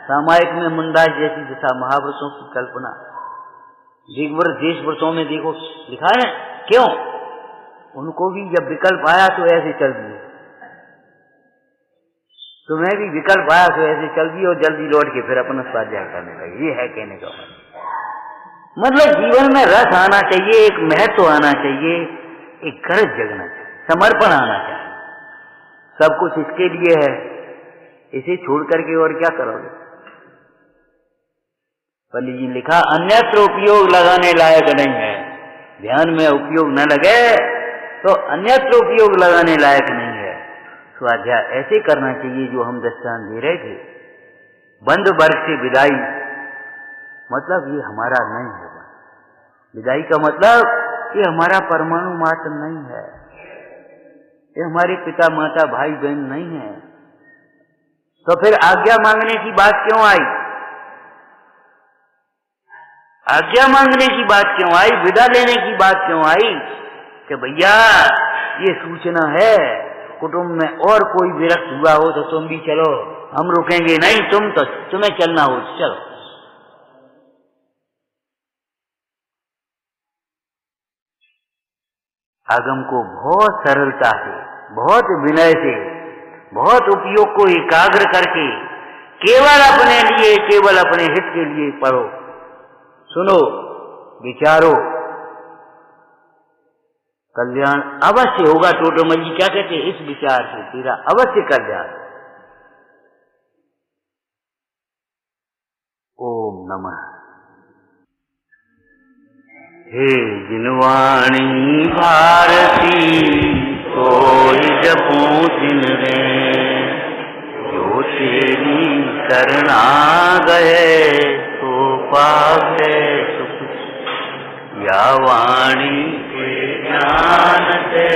सामायिक में मुंडाज जैसी दशा, महाव्रतों की कल्पना, दिग्व्रत देश व्रतों में देखो लिखा है। क्यों? उनको भी जब विकल्प आया तो ऐसे चल दिए, तुम्हें भी विकल्प आया तो ऐसे चल दिए और जल्दी लौट के फिर अपना स्वाध्याय करने लगे। ये है कहने का मतलब जीवन में रस आना चाहिए, एक महत्व आना चाहिए, एक गरज जगना चाहिए, समर्पण आना चाहिए। सब कुछ इसके लिए है, इसे छोड़ करके और क्या करोगे? पंडित जी लिखा, अन्यत्र उपयोग लगाने लायक नहीं है। ध्यान में उपयोग न लगे तो अन्यत्र उपयोग लगाने लायक नहीं है। स्वाध्याय ऐसे करना चाहिए जो हम दृष्टांत दे रहे थे। बंद वर्ग से विदाई, मतलब ये हमारा नहीं होगा। विदाई का मतलब ये हमारा परमाणु मात्र नहीं है, ये हमारे पिता माता भाई बहन नहीं है। तो फिर आज्ञा मांगने की बात क्यों आई? आज्ञा मांगने की बात क्यों आई? विदा लेने की बात क्यों आई? कि भैया ये सूचना है, कुटुंब में और कोई विरक्त हुआ हो तो तुम भी चलो, हम रुकेंगे नहीं, तुम्हें चलना हो चलो। आगम को बहुत सरलता से, बहुत विनय से, बहुत उपयोग को एकाग्र करके केवल अपने लिए, केवल अपने हित के लिए पढ़ो, सुनो, विचारो, कल्याण अवश्य होगा। टोटोमल जी क्या कहते हैं? इस विचार से तेरा अवश्य कल्याण। ओम नमः। हे जिनवाणी भारती कोई जपूं जिन रे, जो तेरी शरणा गए तो पावे सुख। या वाणी के ज्ञान से